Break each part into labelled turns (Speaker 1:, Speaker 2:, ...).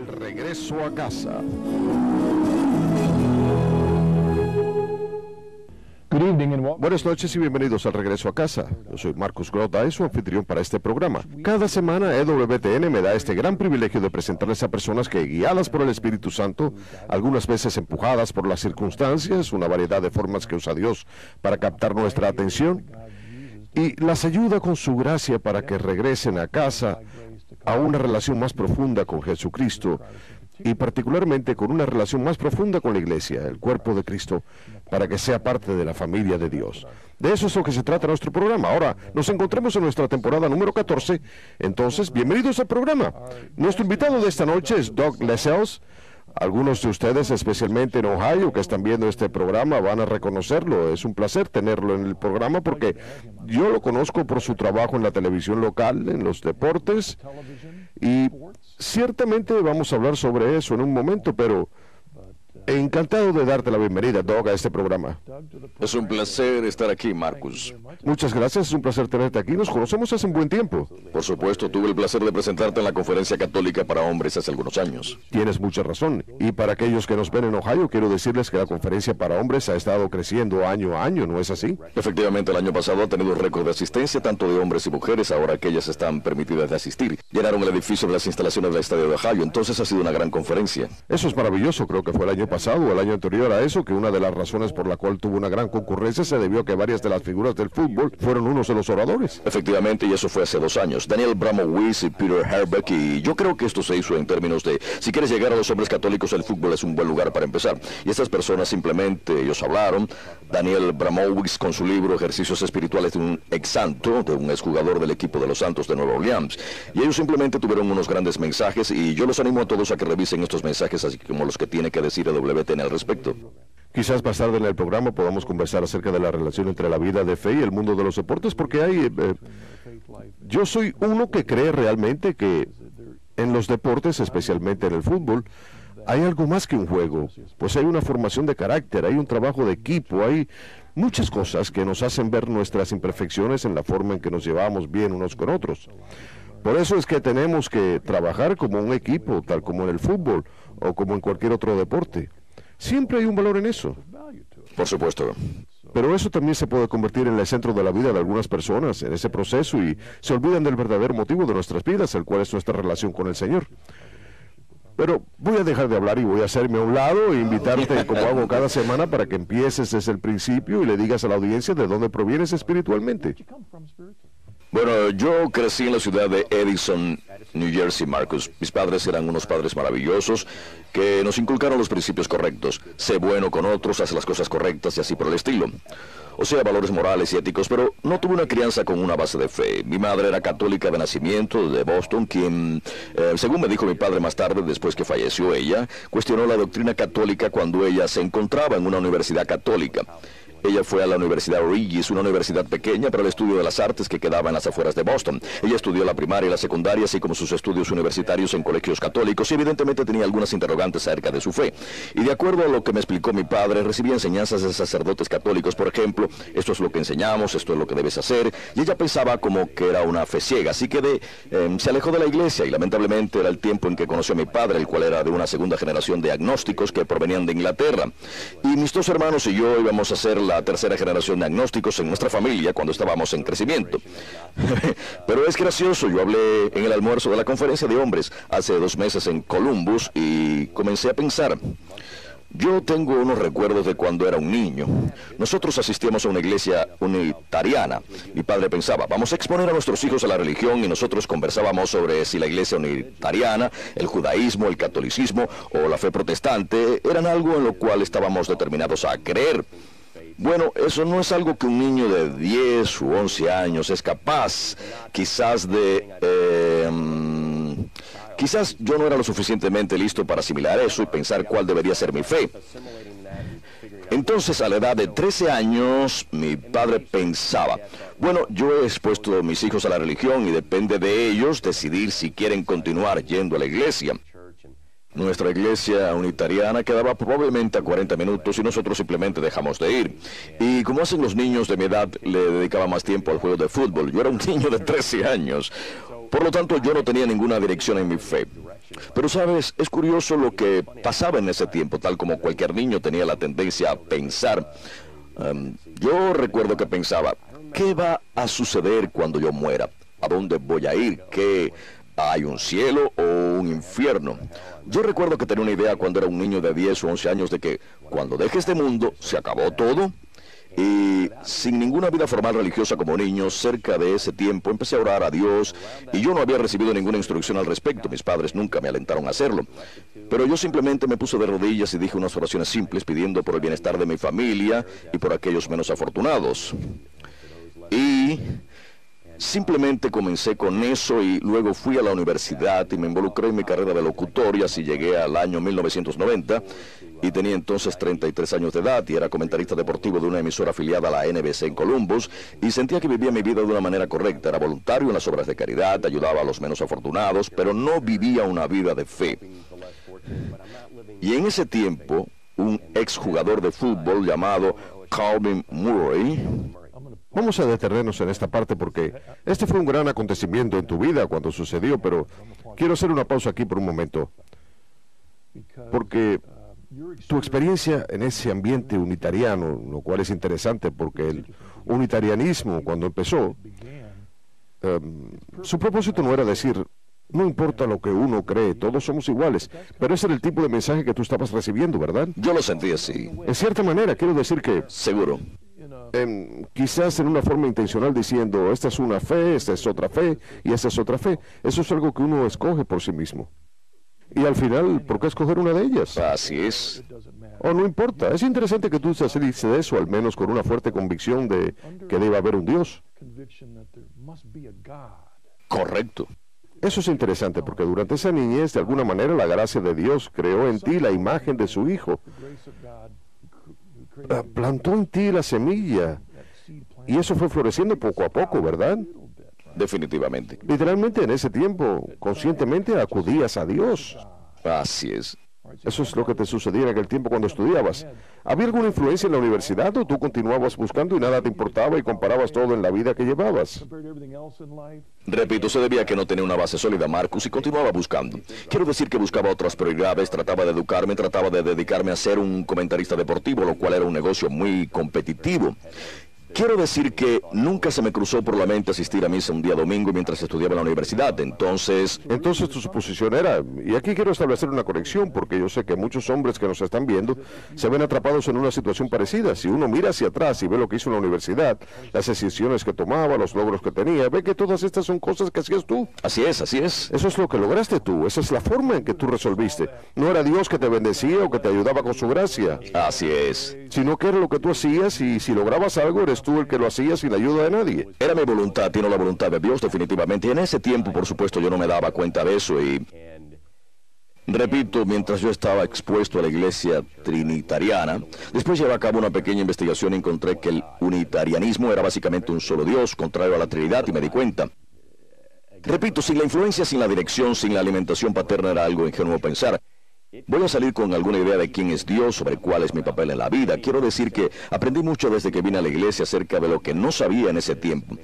Speaker 1: Regreso a casa. Buenas noches y bienvenidos al Regreso a Casa. Yo soy Marcus Grota, su anfitrión para este programa. Cada semana EWTN me da este gran privilegio de presentarles a personas que, guiadas por el Espíritu Santo, algunas veces empujadas por las circunstancias, una variedad de formas que usa Dios para captar nuestra atención, y las ayuda con su gracia para que regresen a casa a una relación más profunda con Jesucristo, y particularmente con una relación más profunda con la Iglesia, el cuerpo de Cristo, para que sea parte de la familia de Dios. De eso es lo que se trata nuestro programa. Ahora nos encontramos en nuestra temporada número 14, entonces bienvenidos al programa. Nuestro invitado de esta noche es Doug Lascelles. Algunos de ustedes, especialmente en Ohio, que están viendo este programa, van a reconocerlo. Es un placer tenerlo en el programa porque yo lo conozco por su trabajo en la televisión local, en los deportes, y ciertamente vamos a hablar sobre eso en un momento, pero encantado de darte la bienvenida, Doug, a este programa.
Speaker 2: Es un placer estar aquí, Marcus.
Speaker 1: Muchas gracias, es un placer tenerte aquí. Nos conocemos hace un buen tiempo.
Speaker 2: Por supuesto, tuve el placer de presentarte en la Conferencia Católica para Hombres hace algunos años.
Speaker 1: Tienes mucha razón. Y para aquellos que nos ven en Ohio, quiero decirles que la Conferencia para Hombres ha estado creciendo año a año, ¿no es así?
Speaker 2: Efectivamente, el año pasado ha tenido récord de asistencia, tanto de hombres y mujeres, ahora que ellas están permitidas de asistir. Llenaron el edificio de las instalaciones del Estadio de Ohio, entonces ha sido una gran conferencia.
Speaker 1: Eso es maravilloso, creo que fue el año pasado o el año anterior a eso, que una de las razones por la cual tuvo una gran concurrencia se debió a que varias de las figuras del fútbol fueron unos de los oradores.
Speaker 2: Efectivamente, y eso fue hace 2 años. Daniel Bramowitz y Peter Herbeck, y yo creo que esto se hizo en términos de, si quieres llegar a los hombres católicos, el fútbol es un buen lugar para empezar. Y estas personas simplemente, ellos hablaron. Daniel Bramowitz con su libro Ejercicios Espirituales de un Ex-Santo, de un exjugador del equipo de los Santos de Nueva Orleans. Y ellos simplemente tuvieron unos grandes mensajes, y yo los animo a todos a que revisen estos mensajes, así como los que tiene que decir EWTN al respecto.
Speaker 1: Quizás más tarde en el programa podamos conversar acerca de la relación entre la vida de fe y el mundo de los deportes, porque hay... yo soy uno que cree realmente que en los deportes, especialmente en el fútbol, hay algo más que un juego, pues hay una formación de carácter, hay un trabajo de equipo, hay muchas cosas que nos hacen ver nuestras imperfecciones en la forma en que nos llevamos bien unos con otros. Por eso es que tenemos que trabajar como un equipo, tal como en el fútbol o como en cualquier otro deporte. Siempre hay un valor en eso.
Speaker 2: Por supuesto.
Speaker 1: Pero eso también se puede convertir en el centro de la vida de algunas personas en ese proceso y se olvidan del verdadero motivo de nuestras vidas, el cual es nuestra relación con el Señor. Pero voy a dejar de hablar y voy a hacerme a un lado e invitarte, como hago cada semana, para que empieces desde el principio y le digas a la audiencia de dónde provienes espiritualmente.
Speaker 2: Bueno, yo crecí en la ciudad de Edison, New Jersey, Marcus. Mis padres eran unos padres maravillosos que nos inculcaron los principios correctos. Sé bueno con otros, haz las cosas correctas y así por el estilo. O sea, valores morales y éticos, pero no tuve una crianza con una base de fe. Mi madre era católica de nacimiento, de Boston, quien, según me dijo mi padre más tarde, después que falleció ella, cuestionó la doctrina católica cuando ella se encontraba en una universidad católica. Ella fue a la Universidad Regis, una universidad pequeña para el estudio de las artes que quedaba en las afueras de Boston. Ella estudió la primaria y la secundaria, así como sus estudios universitarios en colegios católicos, y evidentemente tenía algunas interrogantes acerca de su fe. Y de acuerdo a lo que me explicó mi padre, recibía enseñanzas de sacerdotes católicos, por ejemplo, esto es lo que enseñamos, esto es lo que debes hacer, y ella pensaba como que era una fe ciega, así que se alejó de la iglesia, y lamentablemente era el tiempo en que conoció a mi padre, el cual era de una segunda generación de agnósticos que provenían de Inglaterra. Y mis 2 hermanos y yo íbamos a ser la tercera generación de agnósticos en nuestra familia cuando estábamos en crecimiento. Pero es gracioso, yo hablé en el almuerzo de la Conferencia de Hombres hace 2 meses en Columbus y comencé a pensar. Yo tengo unos recuerdos de cuando era un niño. Nosotros asistíamos a una iglesia unitariana. Mi padre pensaba, vamos a exponer a nuestros hijos a la religión, y nosotros conversábamos sobre si la iglesia unitariana, el judaísmo, el catolicismo o la fe protestante eran algo en lo cual estábamos determinados a creer. Bueno, eso no es algo que un niño de 10 u 11 años es capaz, quizás quizás yo no era lo suficientemente listo para asimilar eso y pensar cuál debería ser mi fe. Entonces, a la edad de 13 años, mi padre pensaba, bueno, yo he expuesto a mis hijos a la religión y depende de ellos decidir si quieren continuar yendo a la iglesia. Nuestra iglesia unitariana quedaba probablemente a 40 minutos y nosotros simplemente dejamos de ir. Y como hacen los niños de mi edad, le dedicaba más tiempo al juego de fútbol. Yo era un niño de 13 años. Por lo tanto, yo no tenía ninguna dirección en mi fe. Pero sabes, es curioso lo que pasaba en ese tiempo, tal como cualquier niño tenía la tendencia a pensar. Yo recuerdo que pensaba, ¿qué va a suceder cuando yo muera? ¿A dónde voy a ir? ¿Qué hay, un cielo o un infierno? Yo recuerdo que tenía una idea cuando era un niño de 10 o 11 años de que cuando deje este mundo se acabó todo. Y sin ninguna vida formal religiosa como niño, cerca de ese tiempo empecé a orar a Dios y yo no había recibido ninguna instrucción al respecto. Mis padres nunca me alentaron a hacerlo. Pero yo simplemente me puse de rodillas y dije unas oraciones simples pidiendo por el bienestar de mi familia y por aquellos menos afortunados. Y simplemente comencé con eso y luego fui a la universidad y me involucré en mi carrera de locutor y así llegué al año 1990 y tenía entonces 33 años de edad y era comentarista deportivo de una emisora afiliada a la NBC en Columbus y sentía que vivía mi vida de una manera correcta. Era voluntario en las obras de caridad, ayudaba a los menos afortunados, pero no vivía una vida de fe. Y en ese tiempo, un exjugador de fútbol llamado Calvin Murray.
Speaker 1: Vamos a detenernos en esta parte porque este fue un gran acontecimiento en tu vida cuando sucedió, pero quiero hacer una pausa aquí por un momento. Porque tu experiencia en ese ambiente unitariano, lo cual es interesante porque el unitarianismo cuando empezó, su propósito no era decir, no importa lo que uno cree, todos somos iguales, pero ese era el tipo de mensaje que tú estabas recibiendo, ¿verdad?
Speaker 2: Yo lo sentí así.
Speaker 1: En cierta manera, quiero decir que...
Speaker 2: Seguro.
Speaker 1: Quizás en una forma intencional diciendo, esta es una fe, esta es otra fe, y esta es otra fe. Eso es algo que uno escoge por sí mismo. Y al final, ¿por qué escoger una de ellas?
Speaker 2: Así es.
Speaker 1: No importa. Es interesante que tú dices eso, al menos con una fuerte convicción de que debe haber un Dios.
Speaker 2: Correcto.
Speaker 1: Eso es interesante porque durante esa niñez, de alguna manera, la gracia de Dios creó en ti la imagen de su Hijo. Plantó en ti la semilla y eso fue floreciendo poco a poco, ¿verdad?
Speaker 2: Definitivamente.
Speaker 1: Literalmente en ese tiempo, conscientemente acudías a Dios.
Speaker 2: Así es.
Speaker 1: Eso es lo que te sucedía en aquel tiempo cuando estudiabas. ¿Había alguna influencia en la universidad o tú continuabas buscando y nada te importaba y comparabas todo en la vida que llevabas?
Speaker 2: Repito, se debía a que no tenía una base sólida, Marcus, y continuaba buscando. Quiero decir que buscaba otras prioridades, trataba de educarme, trataba de dedicarme a ser un comentarista deportivo, lo cual era un negocio muy competitivo. Quiero decir que nunca se me cruzó por la mente asistir a misa un día domingo mientras estudiaba en la universidad, entonces
Speaker 1: tu suposición era, y aquí quiero establecer una conexión, porque yo sé que muchos hombres que nos están viendo se ven atrapados en una situación parecida. Si uno mira hacia atrás y ve lo que hizo en la universidad, las decisiones que tomaba, los logros que tenía, ve que todas estas son cosas que hacías tú.
Speaker 2: Así es, así es.
Speaker 1: Eso es lo que lograste tú, esa es la forma en que tú resolviste. No era Dios que te bendecía o que te ayudaba con su gracia.
Speaker 2: Así es.
Speaker 1: Sino que era lo que tú hacías y si lograbas algo, eres tú el que lo hacía sin la ayuda de nadie.
Speaker 2: Era mi voluntad y no la voluntad de Dios, definitivamente. Y en ese tiempo, por supuesto, yo no me daba cuenta de eso y... Repito, mientras yo estaba expuesto a la iglesia trinitariana, después llevé a cabo una pequeña investigación y encontré que el unitarianismo era básicamente un solo Dios, contrario a la Trinidad, y me di cuenta. Repito, sin la influencia, sin la dirección, sin la alimentación paterna era algo ingenuo pensar. Voy a salir con alguna idea de quién es Dios, sobre cuál es mi papel en la vida. Quiero decir que aprendí mucho desde que vine a la iglesia acerca de lo que no sabía en ese tiempo.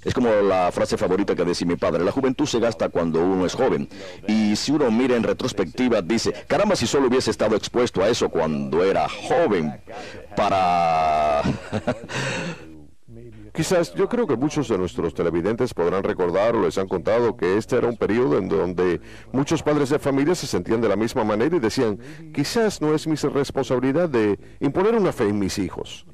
Speaker 2: Es como la frase favorita que decía mi padre, la juventud se gasta cuando uno es joven. Y si uno mira en retrospectiva, dice, caramba, si solo hubiese estado expuesto a eso cuando era joven, para...
Speaker 1: Quizás, yo creo que muchos de nuestros televidentes podrán recordar o les han contado que este era un periodo en donde muchos padres de familia se sentían de la misma manera y decían, quizás no es mi responsabilidad de imponer una fe en mis hijos.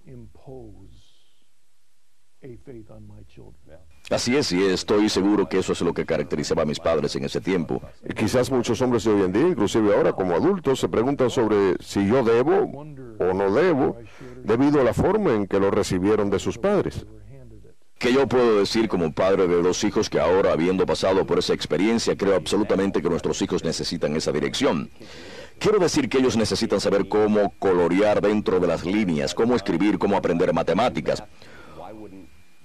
Speaker 2: Así es, y estoy seguro que eso es lo que caracterizaba a mis padres en ese tiempo.
Speaker 1: Y quizás muchos hombres de hoy en día, inclusive ahora como adultos, se preguntan sobre si yo debo o no debo, debido a la forma en que lo recibieron de sus padres.
Speaker 2: ¿Qué yo puedo decir como padre de 2 hijos que ahora, habiendo pasado por esa experiencia, creo absolutamente que nuestros hijos necesitan esa dirección? Quiero decir que ellos necesitan saber cómo colorear dentro de las líneas, cómo escribir, cómo aprender matemáticas.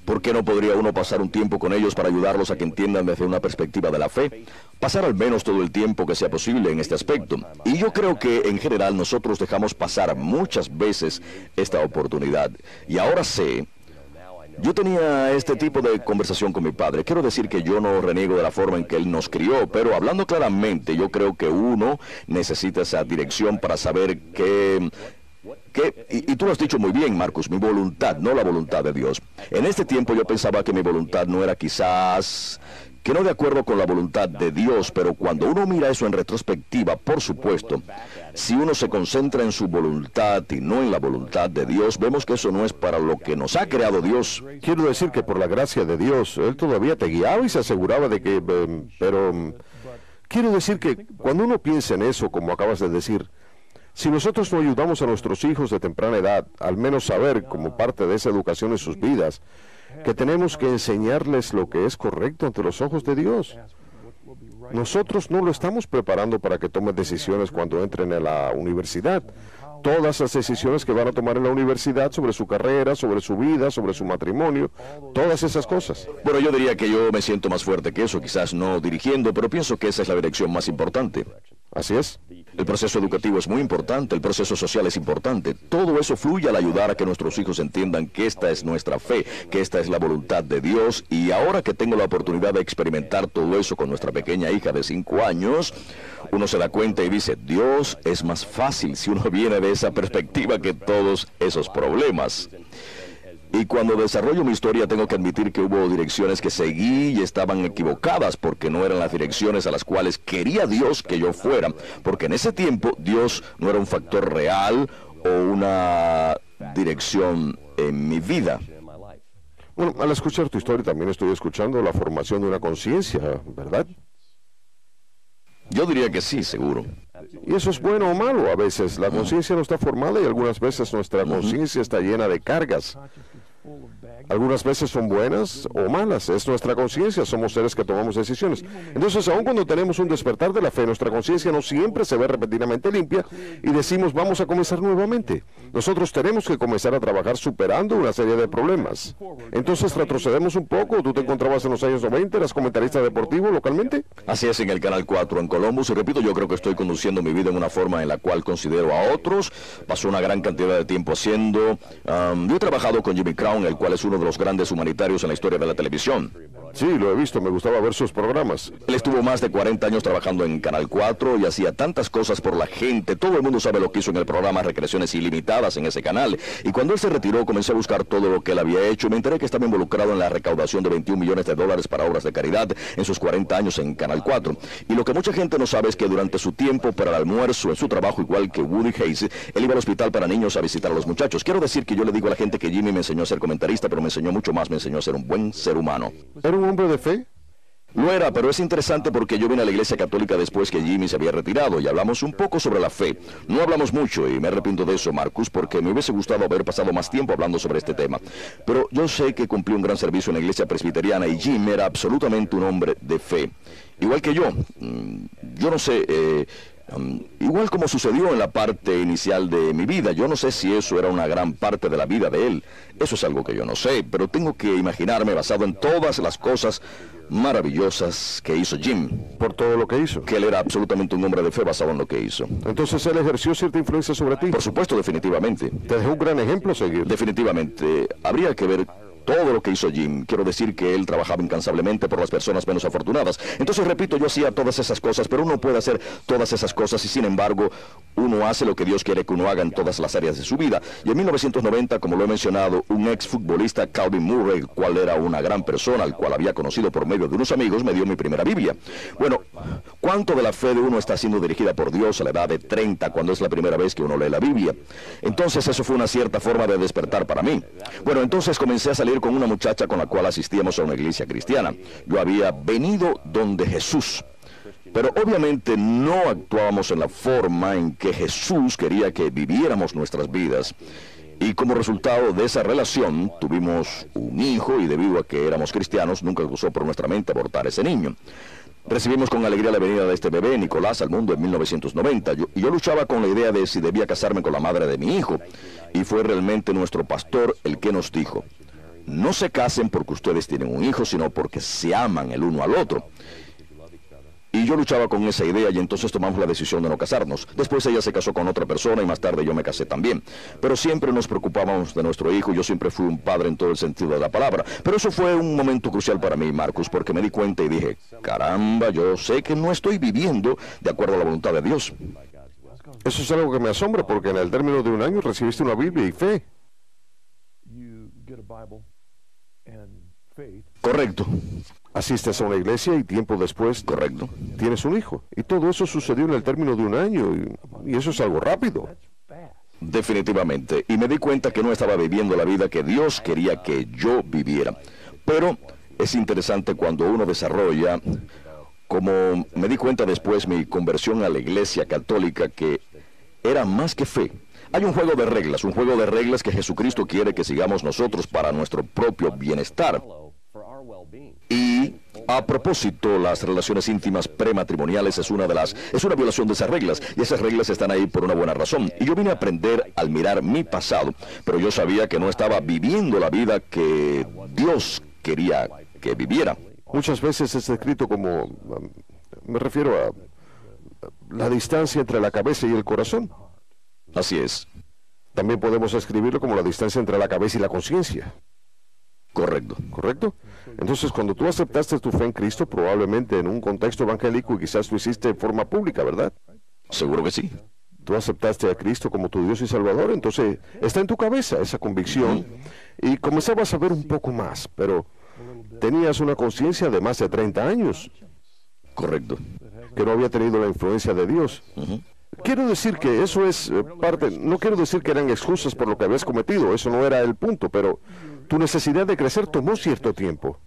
Speaker 2: ¿Por qué no podría uno pasar un tiempo con ellos para ayudarlos a que entiendan desde una perspectiva de la fe? Pasar al menos todo el tiempo que sea posible en este aspecto. Y yo creo que en general nosotros dejamos pasar muchas veces esta oportunidad. Y ahora sé Yo tenía este tipo de conversación con mi padre. Quiero decir que yo no reniego de la forma en que él nos crió, pero hablando claramente, yo creo que uno necesita esa dirección para saber y tú lo has dicho muy bien, Marcus, mi voluntad, no la voluntad de Dios. En este tiempo yo pensaba que mi voluntad no era quizás, que no de acuerdo con la voluntad de Dios, pero cuando uno mira eso en retrospectiva, por supuesto, si uno se concentra en su voluntad y no en la voluntad de Dios, vemos que eso no es para lo que nos ha creado Dios.
Speaker 1: Quiero decir que por la gracia de Dios, Él todavía te guiaba y se aseguraba de que... quiero decir que cuando uno piensa en eso, como acabas de decir, si nosotros no ayudamos a nuestros hijos de temprana edad, al menos saber, como parte de esa educación en sus vidas, que tenemos que enseñarles lo que es correcto ante los ojos de Dios. Nosotros no lo estamos preparando para que tomen decisiones cuando entren a la universidad. Todas las decisiones que van a tomar en la universidad sobre su carrera, sobre su vida, sobre su matrimonio, todas esas cosas.
Speaker 2: Bueno, yo diría que yo me siento más fuerte que eso, quizás no dirigiendo, pero pienso que esa es la dirección más importante.
Speaker 1: Así es.
Speaker 2: El proceso educativo es muy importante, el proceso social es importante. Todo eso fluye al ayudar a que nuestros hijos entiendan que esta es nuestra fe, que esta es la voluntad de Dios. Y ahora que tengo la oportunidad de experimentar todo eso con nuestra pequeña hija de 5 años, uno se da cuenta y dice, Dios es más fácil si uno viene de esa perspectiva que todos esos problemas. Y cuando desarrollo mi historia tengo que admitir que hubo direcciones que seguí y estaban equivocadas porque no eran las direcciones a las cuales quería Dios que yo fuera. Porque en ese tiempo Dios no era un factor real o una dirección en mi vida.
Speaker 1: Bueno, al escuchar tu historia también estoy escuchando la formación de una conciencia, ¿verdad?
Speaker 2: Yo diría que sí, seguro.
Speaker 1: ¿Y eso es bueno o malo? A veces la conciencia no está formada y algunas veces nuestra conciencia está llena de cargas. Algunas veces son buenas o malas, es nuestra conciencia, somos seres que tomamos decisiones. Entonces, aun cuando tenemos un despertar de la fe, nuestra conciencia no siempre se ve repentinamente limpia y decimos, vamos a comenzar nuevamente. Nosotros tenemos que comenzar a trabajar superando una serie de problemas. Entonces, retrocedemos un poco. ¿Tú te encontrabas en los años 90, eras comentarista deportivo localmente?
Speaker 2: Así es, en el Canal 4 en Columbus, y repito, yo creo que estoy conduciendo mi vida en una forma en la cual considero a otros. Pasó una gran cantidad de tiempo haciendo. Yo he trabajado con Jimmy Crown, el cual es uno de los grandes humanitarios en la historia de la televisión.
Speaker 1: Sí, lo he visto, me gustaba ver sus programas.
Speaker 2: Él estuvo más de 40 años trabajando en Canal 4 y hacía tantas cosas por la gente. Todo el mundo sabe lo que hizo en el programa Recreaciones Ilimitadas en ese canal. Y cuando él se retiró, comencé a buscar todo lo que él había hecho y me enteré que estaba involucrado en la recaudación de $21 millones para obras de caridad en sus 40 años en Canal 4. Y lo que mucha gente no sabe es que durante su tiempo para el almuerzo, en su trabajo, igual que Woody Hayes, él iba al hospital para niños a visitar a los muchachos. Quiero decir que yo le digo a la gente que Jimmy me enseñó a ser comentarista, pero me enseñó mucho más, me enseñó a ser un buen ser humano.
Speaker 1: ¿Era un hombre de fe?
Speaker 2: Lo era, pero es interesante porque yo vine a la iglesia católica después que Jimmy se había retirado y hablamos un poco sobre la fe. No hablamos mucho y me arrepiento de eso, Marcus, porque me hubiese gustado haber pasado más tiempo hablando sobre este tema. Pero yo sé que cumplí un gran servicio en la iglesia presbiteriana y Jim era absolutamente un hombre de fe. Igual que yo. Yo no sé... igual como sucedió en la parte inicial de mi vida, yo no sé si eso era una gran parte de la vida de él. Eso es algo que yo no sé, pero tengo que imaginarme basado en todas las cosas maravillosas que hizo Jim.
Speaker 1: Por todo lo que hizo.
Speaker 2: Que él era absolutamente un hombre de fe basado en lo que hizo.
Speaker 1: Entonces él ejerció cierta influencia sobre ti.
Speaker 2: Por supuesto, definitivamente.
Speaker 1: Te dejó un gran ejemplo a seguir.
Speaker 2: Definitivamente. Habría que ver todo lo que hizo Jim. Quiero decir que él trabajaba incansablemente por las personas menos afortunadas. Entonces, repito, yo hacía todas esas cosas, pero uno puede hacer todas esas cosas y, sin embargo, uno hace lo que Dios quiere que uno haga en todas las áreas de su vida. Y en 1990, como lo he mencionado, un exfutbolista, Calvin Murray, el cual era una gran persona, al cual había conocido por medio de unos amigos, me dio mi primera Biblia. Bueno, ¿cuánto de la fe de uno está siendo dirigida por Dios a la edad de 30, cuando es la primera vez que uno lee la Biblia? Entonces, eso fue una cierta forma de despertar para mí. Bueno, entonces comencé a salir con una muchacha con la cual asistíamos a una iglesia cristiana. Yo había venido donde Jesús, pero obviamente no actuábamos en la forma en que Jesús quería que viviéramos nuestras vidas. Y como resultado de esa relación tuvimos un hijo y debido a que éramos cristianos nunca cruzó por nuestra mente abortar a ese niño. Recibimos con alegría la venida de este bebé, Nicolás, al mundo en 1990. Yo luchaba con la idea de si debía casarme con la madre de mi hijo. Y fue realmente nuestro pastor el que nos dijo: no se casen porque ustedes tienen un hijo, sino porque se aman el uno al otro. Y yo luchaba con esa idea y entonces tomamos la decisión de no casarnos. Después ella se casó con otra persona y más tarde yo me casé también. Pero siempre nos preocupábamos de nuestro hijo y yo siempre fui un padre en todo el sentido de la palabra. Pero eso fue un momento crucial para mí, Marcus, porque me di cuenta y dije, caramba, yo sé que no estoy viviendo de acuerdo a la voluntad de Dios.
Speaker 1: Eso es algo que me asombra porque en el término de un año recibiste una Biblia y fe.
Speaker 2: Correcto.
Speaker 1: Asistes a una iglesia y tiempo después
Speaker 2: Correcto.
Speaker 1: tienes un hijo. Y todo eso sucedió en el término de un año y eso es algo rápido.
Speaker 2: Definitivamente. Y me di cuenta que no estaba viviendo la vida que Dios quería que yo viviera. Pero es interesante cuando uno desarrolla, como me di cuenta después, mi conversión a la iglesia católica, que era más que fe. Hay un juego de reglas que Jesucristo quiere que sigamos nosotros para nuestro propio bienestar. Y a propósito, las relaciones íntimas prematrimoniales es una violación de esas reglas, y esas reglas están ahí por una buena razón. Y yo vine a aprender al mirar mi pasado, pero yo sabía que no estaba viviendo la vida que Dios quería que viviera.
Speaker 1: Muchas veces es descrito como, me refiero a la distancia entre la cabeza y el corazón.
Speaker 2: Así es.
Speaker 1: También podemos escribirlo como la distancia entre la cabeza y la conciencia.
Speaker 2: Correcto.
Speaker 1: ¿Correcto? Entonces, cuando tú aceptaste tu fe en Cristo, probablemente en un contexto evangélico y quizás lo hiciste de forma pública, ¿verdad?
Speaker 2: Seguro que sí.
Speaker 1: Tú aceptaste a Cristo como tu Dios y Salvador, entonces está en tu cabeza esa convicción y comenzabas a ver un poco más, pero tenías una conciencia de más de 30 años.
Speaker 2: Correcto.
Speaker 1: Que no había tenido la influencia de Dios. Quiero decir que eso es parte, no quiero decir que eran excusas por lo que habías cometido, eso no era el punto, pero tu necesidad de crecer tomó cierto tiempo.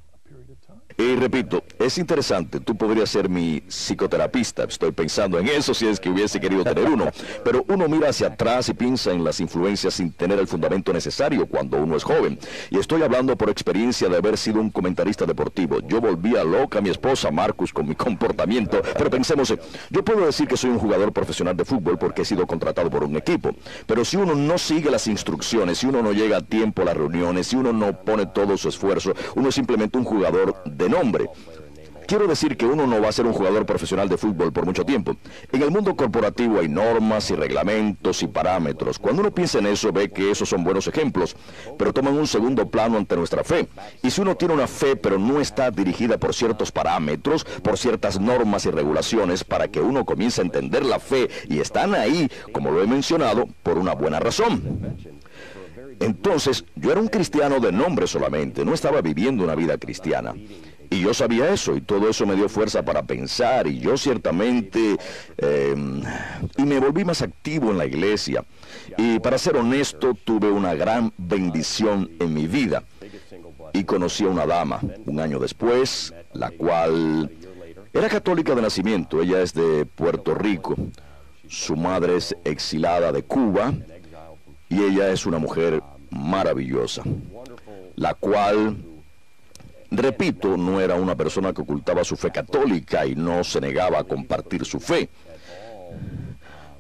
Speaker 2: Y repito, es interesante, tú podrías ser mi psicoterapista, estoy pensando en eso si es que hubiese querido tener uno, pero uno mira hacia atrás y piensa en las influencias sin tener el fundamento necesario cuando uno es joven. Y estoy hablando por experiencia de haber sido un comentarista deportivo. Yo volvía loca a mi esposa Marcus con mi comportamiento, pero pensemos, yo puedo decir que soy un jugador profesional de fútbol porque he sido contratado por un equipo, pero si uno no sigue las instrucciones, si uno no llega a tiempo a las reuniones, si uno no pone todo su esfuerzo, uno es simplemente un jugador de nombre. Quiero decir que uno no va a ser un jugador profesional de fútbol por mucho tiempo. En el mundo corporativo hay normas y reglamentos y parámetros. Cuando uno piensa en eso, ve que esos son buenos ejemplos, pero toman un segundo plano ante nuestra fe. Y si uno tiene una fe, pero no está dirigida por ciertos parámetros, por ciertas normas y regulaciones, para que uno comience a entender la fe, y están ahí, como lo he mencionado, por una buena razón. Entonces, yo era un cristiano de nombre solamente, no estaba viviendo una vida cristiana. Y yo sabía eso, y todo eso me dio fuerza para pensar, y yo ciertamente, y me volví más activo en la iglesia. Y para ser honesto, tuve una gran bendición en mi vida. Y conocí a una dama, un año después, la cual era católica de nacimiento. Ella es de Puerto Rico. Su madre es exilada de Cuba. Y ella es una mujer maravillosa, la cual, repito, no era una persona que ocultaba su fe católica y no se negaba a compartir su fe.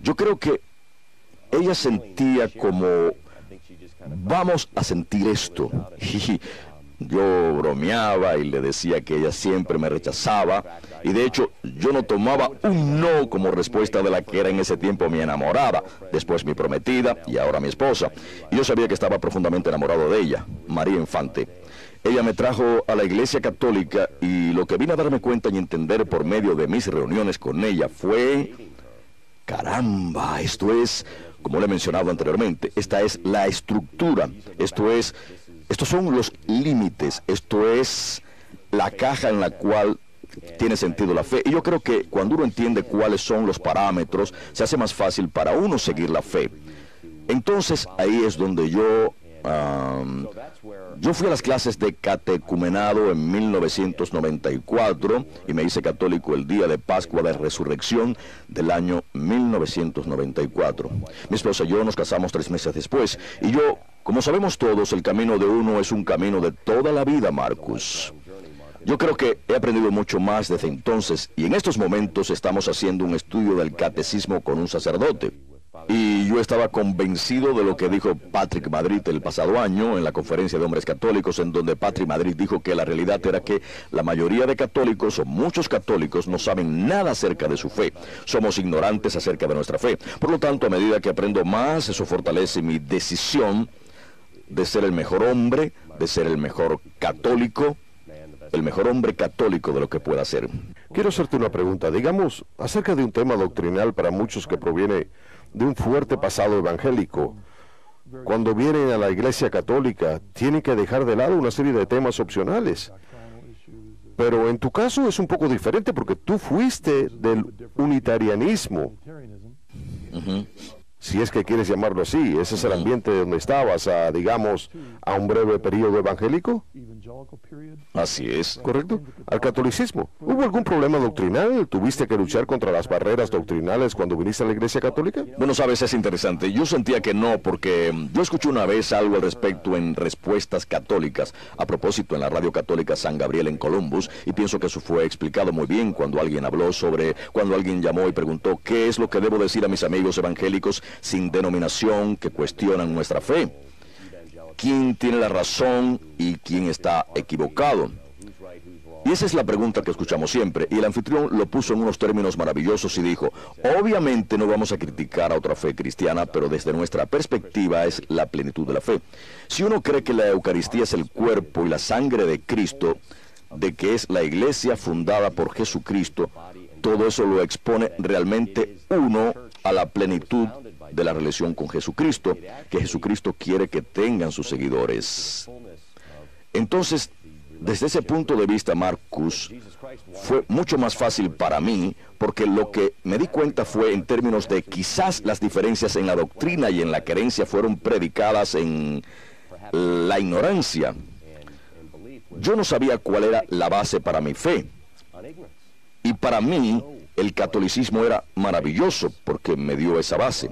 Speaker 2: Yo creo que ella sentía como, vamos a sentir esto. Y yo bromeaba y le decía que ella siempre me rechazaba, y de hecho yo no tomaba un no como respuesta de la que era en ese tiempo mi enamorada, después mi prometida y ahora mi esposa. Y yo sabía que estaba profundamente enamorado de ella, María Infante. Ella me trajo a la iglesia católica, y lo que vine a darme cuenta y entender por medio de mis reuniones con ella fue, caramba, esto es, como le he mencionado anteriormente, esta es la estructura, estos son los límites, esto es la caja en la cual tiene sentido la fe. Y yo creo que cuando uno entiende cuáles son los parámetros, se hace más fácil para uno seguir la fe. Entonces ahí es donde yo fui a las clases de catecumenado en 1994 y me hice católico el día de Pascua de Resurrección del año 1994. Mi esposa y yo nos casamos 3 meses después, y yo, como sabemos todos, el camino de uno es un camino de toda la vida, Marcus. Yo creo que he aprendido mucho más desde entonces, y en estos momentos estamos haciendo un estudio del catecismo con un sacerdote. Y yo estaba convencido de lo que dijo Patrick Madrid el pasado año en la conferencia de hombres católicos, en donde Patrick Madrid dijo que la realidad era que la mayoría de católicos o muchos católicos no saben nada acerca de su fe. Somos ignorantes acerca de nuestra fe. Por lo tanto, a medida que aprendo más, eso fortalece mi decisión de ser el mejor hombre, de ser el mejor católico, el mejor hombre católico de lo que pueda ser.
Speaker 1: Quiero hacerte una pregunta, digamos, acerca de un tema doctrinal para muchos que proviene de un fuerte pasado evangélico. Cuando vienen a la Iglesia Católica, tienen que dejar de lado una serie de temas opcionales. Pero en tu caso es un poco diferente porque tú fuiste del unitarianismo. Si es que quieres llamarlo así, ese es el ambiente donde estabas, digamos, a un breve periodo evangélico.
Speaker 2: Así es.
Speaker 1: ¿Correcto? Al catolicismo. ¿Hubo algún problema doctrinal? ¿Tuviste que luchar contra las barreras doctrinales cuando viniste a la Iglesia Católica?
Speaker 2: Bueno, sabes, es interesante. Yo sentía que no, porque yo escuché una vez algo al respecto en Respuestas Católicas, a propósito en la radio católica San Gabriel en Columbus, y pienso que eso fue explicado muy bien cuando alguien habló sobre, cuando alguien llamó y preguntó, ¿qué es lo que debo decir a mis amigos evangélicos sin denominación que cuestionan nuestra fe? ¿Quién tiene la razón y quién está equivocado? Y esa es la pregunta que escuchamos siempre, y el anfitrión lo puso en unos términos maravillosos y dijo, obviamente no vamos a criticar a otra fe cristiana, pero desde nuestra perspectiva es la plenitud de la fe. Si uno cree que la Eucaristía es el cuerpo y la sangre de Cristo, de que es la iglesia fundada por Jesucristo, todo eso lo expone realmente uno a la plenitud de la relación con Jesucristo, que Jesucristo quiere que tengan sus seguidores. Entonces, desde ese punto de vista, Marcus, fue mucho más fácil para mí, porque lo que me di cuenta fue en términos de quizás las diferencias en la doctrina y en la creencia fueron predicadas en la ignorancia. Yo no sabía cuál era la base para mi fe. Y para mí, el catolicismo era maravilloso porque me dio esa base.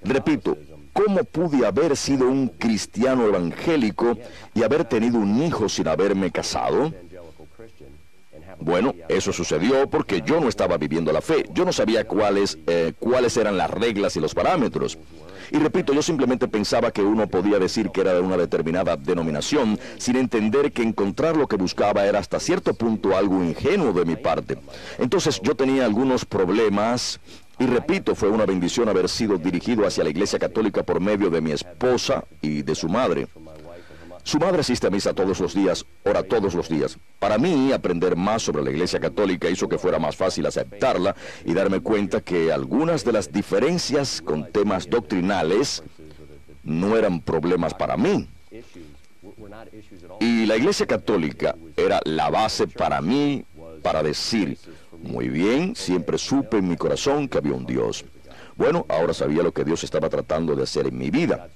Speaker 2: Repito, ¿cómo pude haber sido un cristiano evangélico y haber tenido un hijo sin haberme casado? Bueno, eso sucedió porque yo no estaba viviendo la fe. Yo no sabía cuáles eran las reglas y los parámetros. Y repito, yo simplemente pensaba que uno podía decir que era de una determinada denominación, sin entender que encontrar lo que buscaba era hasta cierto punto algo ingenuo de mi parte. Entonces yo tenía algunos problemas, y repito, fue una bendición haber sido dirigido hacia la Iglesia Católica por medio de mi esposa y de su madre. Su madre asiste a misa todos los días, ora todos los días. Para mí, aprender más sobre la Iglesia Católica hizo que fuera más fácil aceptarla y darme cuenta que algunas de las diferencias con temas doctrinales no eran problemas para mí. Y la Iglesia Católica era la base para mí para decir, muy bien, siempre supe en mi corazón que había un Dios. Bueno, ahora sabía lo que Dios estaba tratando de hacer en mi vida.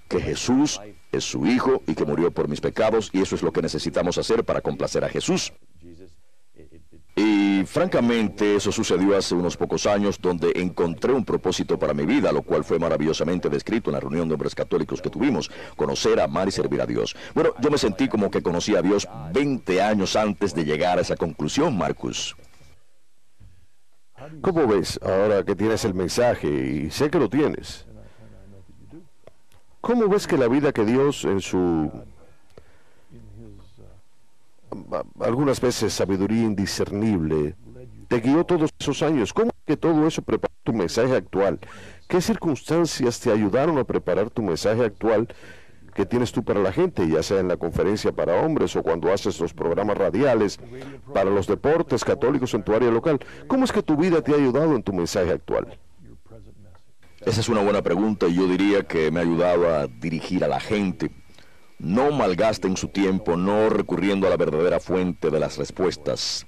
Speaker 2: Que Jesús es su Hijo y que murió por mis pecados, y eso es lo que necesitamos hacer para complacer a Jesús. Y francamente eso sucedió hace unos pocos años, donde encontré un propósito para mi vida, lo cual fue maravillosamente descrito en la reunión de hombres católicos que tuvimos, conocer, amar y servir a Dios. Bueno, yo me sentí como que conocí a Dios 20 años antes de llegar a esa conclusión, Marcus.
Speaker 1: ¿Cómo ves ahora que tienes el mensaje y sé que lo tienes? ¿Cómo ves que la vida que Dios en su, algunas veces, sabiduría indiscernible, te guió todos esos años? ¿Cómo es que todo eso preparó tu mensaje actual? ¿Qué circunstancias te ayudaron a preparar tu mensaje actual que tienes tú para la gente, ya sea en la conferencia para hombres o cuando haces los programas radiales para los deportes católicos en tu área local? ¿Cómo es que tu vida te ha ayudado en tu mensaje actual?
Speaker 2: Esa es una buena pregunta y yo diría que me ha ayudado a dirigir a la gente. No malgasten su tiempo no recurriendo a la verdadera fuente de las respuestas.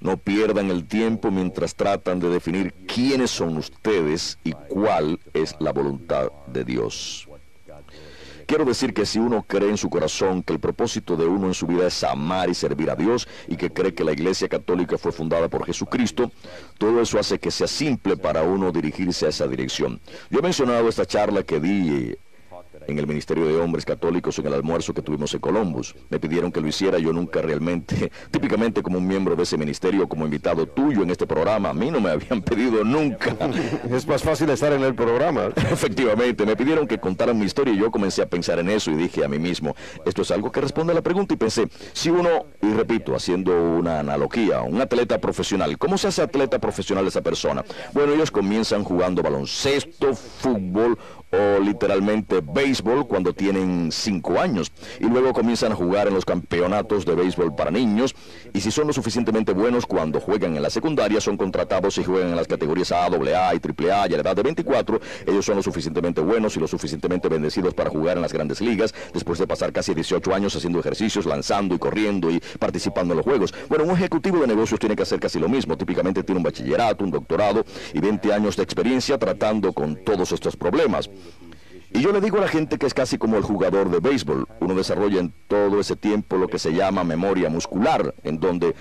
Speaker 2: No pierdan el tiempo mientras tratan de definir quiénes son ustedes y cuál es la voluntad de Dios. Quiero decir que si uno cree en su corazón que el propósito de uno en su vida es amar y servir a Dios, y que cree que la Iglesia Católica fue fundada por Jesucristo, todo eso hace que sea simple para uno dirigirse a esa dirección. Yo he mencionado esta charla que di en el Ministerio de Hombres Católicos en el almuerzo que tuvimos en Columbus. Me pidieron que lo hiciera, yo nunca realmente, típicamente como un miembro de ese ministerio, como invitado tuyo en este programa, a mí no me habían pedido nunca.
Speaker 1: Es más fácil estar en el programa.
Speaker 2: Efectivamente, me pidieron que contaran mi historia y yo comencé a pensar en eso y dije a mí mismo, esto es algo que responde a la pregunta y pensé, si uno, y repito, haciendo una analogía, un atleta profesional, ¿cómo se hace atleta profesional esa persona? Bueno, ellos comienzan jugando baloncesto, fútbol o literalmente béisbol cuando tienen 5 años y luego comienzan a jugar en los campeonatos de béisbol para niños y si son lo suficientemente buenos cuando juegan en la secundaria son contratados y juegan en las categorías A, AA y AAA y a la edad de 24 ellos son lo suficientemente buenos y lo suficientemente bendecidos para jugar en las grandes ligas después de pasar casi 18 años haciendo ejercicios, lanzando y corriendo y participando en los juegos. Bueno, un ejecutivo de negocios tiene que hacer casi lo mismo, típicamente tiene un bachillerato, un doctorado y 20 años de experiencia tratando con todos estos problemas. Y yo le digo a la gente que es casi como el jugador de béisbol. Uno desarrolla en todo ese tiempo lo que se llama memoria muscular, en donde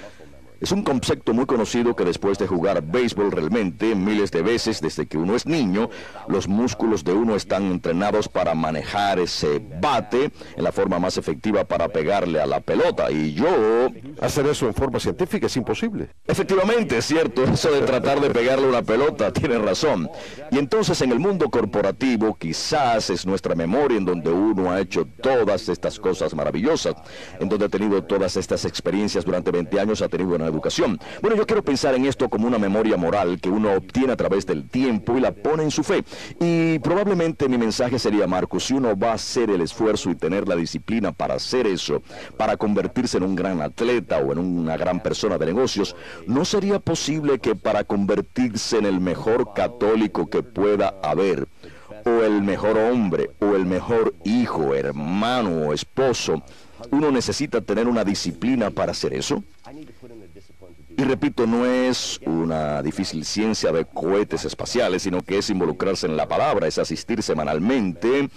Speaker 2: es un concepto muy conocido que después de jugar béisbol realmente miles de veces desde que uno es niño, los músculos de uno están entrenados para manejar ese bate en la forma más efectiva para pegarle a la pelota. Y yo...
Speaker 1: Hacer eso en forma científica es imposible.
Speaker 2: Efectivamente, es cierto, eso de tratar de pegarle una pelota, tiene razón. Y entonces en el mundo corporativo quizás es nuestra memoria en donde uno ha hecho todas estas cosas maravillosas, en donde ha tenido todas estas experiencias durante 20 años, ha tenido una educación. Bueno, yo quiero pensar en esto como una memoria moral que uno obtiene a través del tiempo y la pone en su fe. Y probablemente mi mensaje sería, Marcos, si uno va a hacer el esfuerzo y tener la disciplina para hacer eso, para convertirse en un gran atleta o en una gran persona de negocios, ¿no sería posible que para convertirse en el mejor católico que pueda haber, o el mejor hombre, o el mejor hijo, hermano o esposo, uno necesita tener una disciplina para hacer eso? Y repito, no es una difícil ciencia de cohetes espaciales, sino que es involucrarse en la palabra, es asistir semanalmente,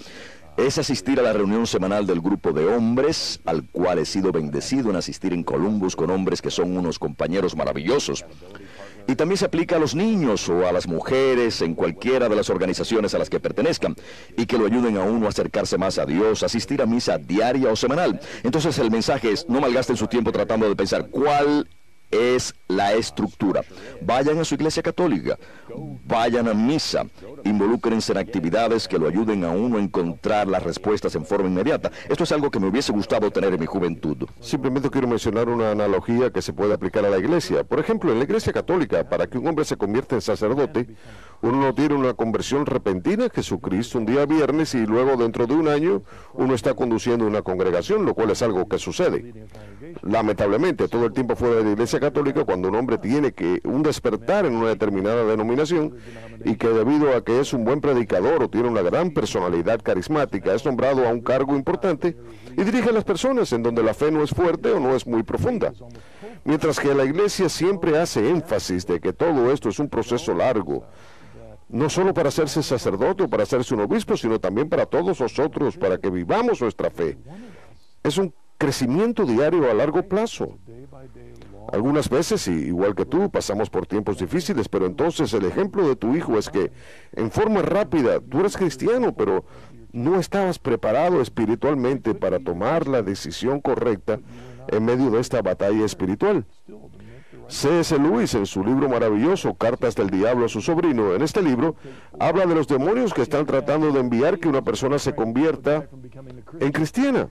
Speaker 2: es asistir a la reunión semanal del grupo de hombres, al cual he sido bendecido en asistir en Columbus con hombres que son unos compañeros maravillosos. Y también se aplica a los niños o a las mujeres en cualquiera de las organizaciones a las que pertenezcan y que lo ayuden a uno a acercarse más a Dios, asistir a misa diaria o semanal. Entonces el mensaje es, no malgasten su tiempo tratando de pensar cuál es la estructura. Vayan a su iglesia católica, vayan a misa, involúcrense en actividades que lo ayuden a uno a encontrar las respuestas en forma inmediata. Esto es algo que me hubiese gustado tener en mi juventud.
Speaker 1: Simplemente quiero mencionar una analogía que se puede aplicar a la iglesia. Por ejemplo, en la iglesia católica, para que un hombre se convierta en sacerdote, uno no tiene una conversión repentina, Jesucristo un día viernes y luego dentro de un año uno está conduciendo una congregación, lo cual es algo que sucede. Lamentablemente, todo el tiempo fuera de la iglesia católica, cuando un hombre tiene que un despertar en una determinada denominación y que debido a que es un buen predicador o tiene una gran personalidad carismática, es nombrado a un cargo importante y dirige a las personas en donde la fe no es fuerte o no es muy profunda. Mientras que la iglesia siempre hace énfasis de que todo esto es un proceso largo, no solo para hacerse sacerdote o para hacerse un obispo, sino también para todos nosotros, para que vivamos nuestra fe. Es un crecimiento diario a largo plazo. Algunas veces, igual que tú, pasamos por tiempos difíciles, pero entonces el ejemplo de tu hijo es que en forma rápida, tú eres cristiano, pero no estabas preparado espiritualmente para tomar la decisión correcta en medio de esta batalla espiritual. C.S. Lewis, en su libro maravilloso, Cartas del Diablo a su sobrino, en este libro, habla de los demonios que están tratando de enviar que una persona se convierta en cristiana.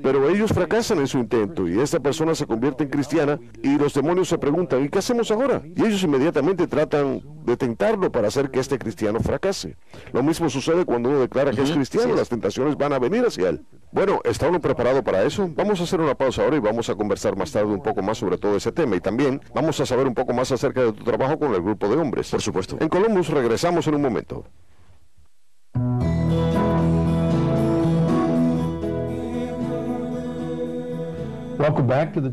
Speaker 1: Pero ellos fracasan en su intento y esta persona se convierte en cristiana y los demonios se preguntan, ¿y qué hacemos ahora? Y ellos inmediatamente tratan de tentarlo para hacer que este cristiano fracase. Lo mismo sucede cuando uno declara que es cristiano, las tentaciones van a venir hacia él. Bueno, ¿está uno preparado para eso? Vamos a hacer una pausa ahora y vamos a conversar más tarde un poco más sobre todo ese tema y también vamos a saber un poco más acerca de tu trabajo con el grupo de hombres.
Speaker 2: Por supuesto.
Speaker 1: En Columbus regresamos en un momento.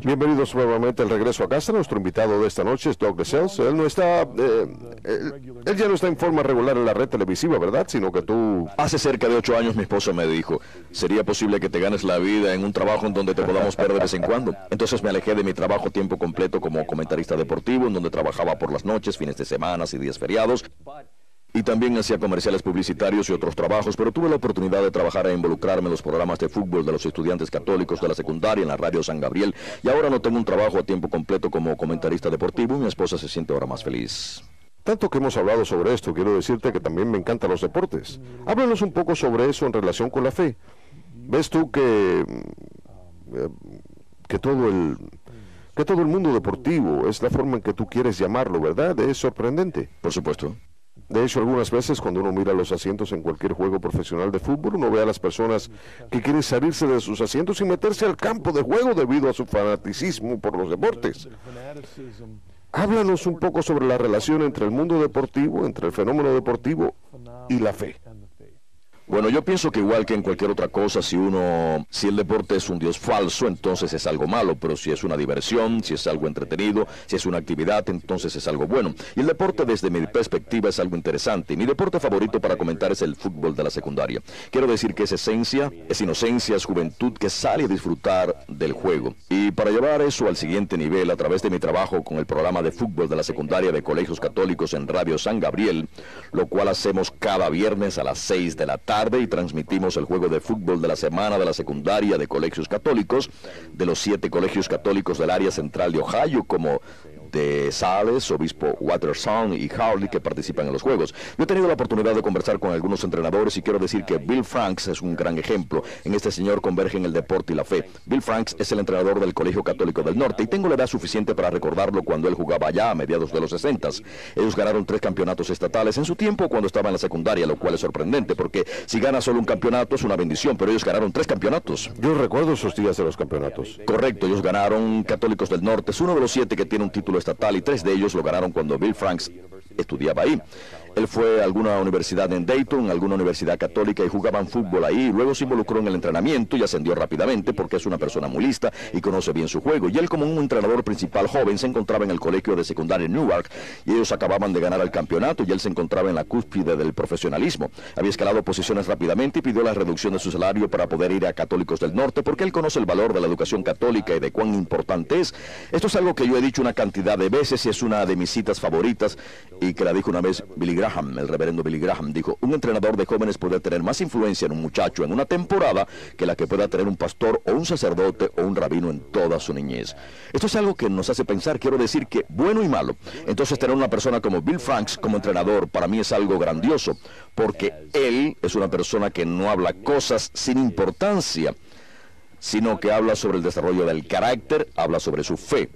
Speaker 1: Bienvenidos nuevamente al regreso a casa. Nuestro invitado de esta noche es Doug DeSales. Él no está, él ya no está en forma regular en la red televisiva, ¿verdad? Sino que tú...
Speaker 2: Hace cerca de 8 años mi esposa me dijo, ¿sería posible que te ganes la vida en un trabajo en donde te podamos ver de vez en cuando? Entonces me alejé de mi trabajo tiempo completo como comentarista deportivo, en donde trabajaba por las noches, fines de semana y días feriados. Y también hacía comerciales publicitarios y otros trabajos, pero tuve la oportunidad de trabajar e involucrarme en los programas de fútbol de los estudiantes católicos de la secundaria en la radio San Gabriel, y ahora no tengo un trabajo a tiempo completo como comentarista deportivo y mi esposa se siente ahora más feliz.
Speaker 1: Tanto que hemos hablado sobre esto, quiero decirte que también me encantan los deportes. Háblanos un poco sobre eso en relación con la fe. ¿Ves tú que todo el mundo deportivo es la forma en que tú quieres llamarlo, verdad? Es sorprendente.
Speaker 2: Por supuesto.
Speaker 1: De hecho, algunas veces cuando uno mira los asientos en cualquier juego profesional de fútbol, uno ve a las personas que quieren salirse de sus asientos y meterse al campo de juego debido a su fanaticismo por los deportes. Háblanos un poco sobre la relación entre el mundo deportivo, entre el fenómeno deportivo y la fe.
Speaker 2: Bueno, yo pienso que igual que en cualquier otra cosa, si el deporte es un dios falso, entonces es algo malo, pero si es una diversión, si es algo entretenido, si es una actividad, entonces es algo bueno. Y el deporte, desde mi perspectiva, es algo interesante. Mi deporte favorito para comentar es el fútbol de la secundaria. Quiero decir que es esencia, es inocencia, es juventud que sale a disfrutar del juego. Y para llevar eso al siguiente nivel, a través de mi trabajo con el programa de fútbol de la secundaria de colegios católicos en Radio San Gabriel, lo cual hacemos cada viernes a las 6 de la tarde, y transmitimos el juego de fútbol de la semana de la secundaria de colegios católicos, de los 7 colegios católicos del área central de Ohio, como de Sales, Obispo Watersound y Harley, que participan en los juegos. Yo he tenido la oportunidad de conversar con algunos entrenadores y quiero decir que Bill Franks es un gran ejemplo. En este señor convergen el deporte y la fe. Bill Franks es el entrenador del Colegio Católico del Norte y tengo la edad suficiente para recordarlo cuando él jugaba allá a mediados de los 60. Ellos ganaron 3 campeonatos estatales en su tiempo cuando estaba en la secundaria, lo cual es sorprendente porque si gana solo un campeonato es una bendición, pero ellos ganaron 3 campeonatos.
Speaker 1: Yo recuerdo esos días de los campeonatos.
Speaker 2: Correcto, ellos ganaron. Católicos del Norte es uno de los 7 que tiene un título estatal y 3 de ellos lo ganaron cuando Bill Franks estudiaba ahí. Él fue a alguna universidad en Dayton, alguna universidad católica, y jugaban fútbol ahí. Luego se involucró en el entrenamiento y ascendió rápidamente porque es una persona muy lista y conoce bien su juego. Y él, como un entrenador principal joven, se encontraba en el colegio de secundaria en Newark y ellos acababan de ganar el campeonato y él se encontraba en la cúspide del profesionalismo. Había escalado posiciones rápidamente y pidió la reducción de su salario para poder ir a Católicos del Norte porque él conoce el valor de la educación católica y de cuán importante es. Esto es algo que yo he dicho una cantidad de veces y es una de mis citas favoritas y que la dijo una vez Billy Graham, el reverendo Billy Graham. Dijo: un entrenador de jóvenes puede tener más influencia en un muchacho en una temporada que la que pueda tener un pastor o un sacerdote o un rabino en toda su niñez. Esto es algo que nos hace pensar, quiero decir que bueno y malo. Entonces tener una persona como Bill Franks como entrenador para mí es algo grandioso, porque él es una persona que no habla cosas sin importancia, sino que habla sobre el desarrollo del carácter, habla sobre su fe.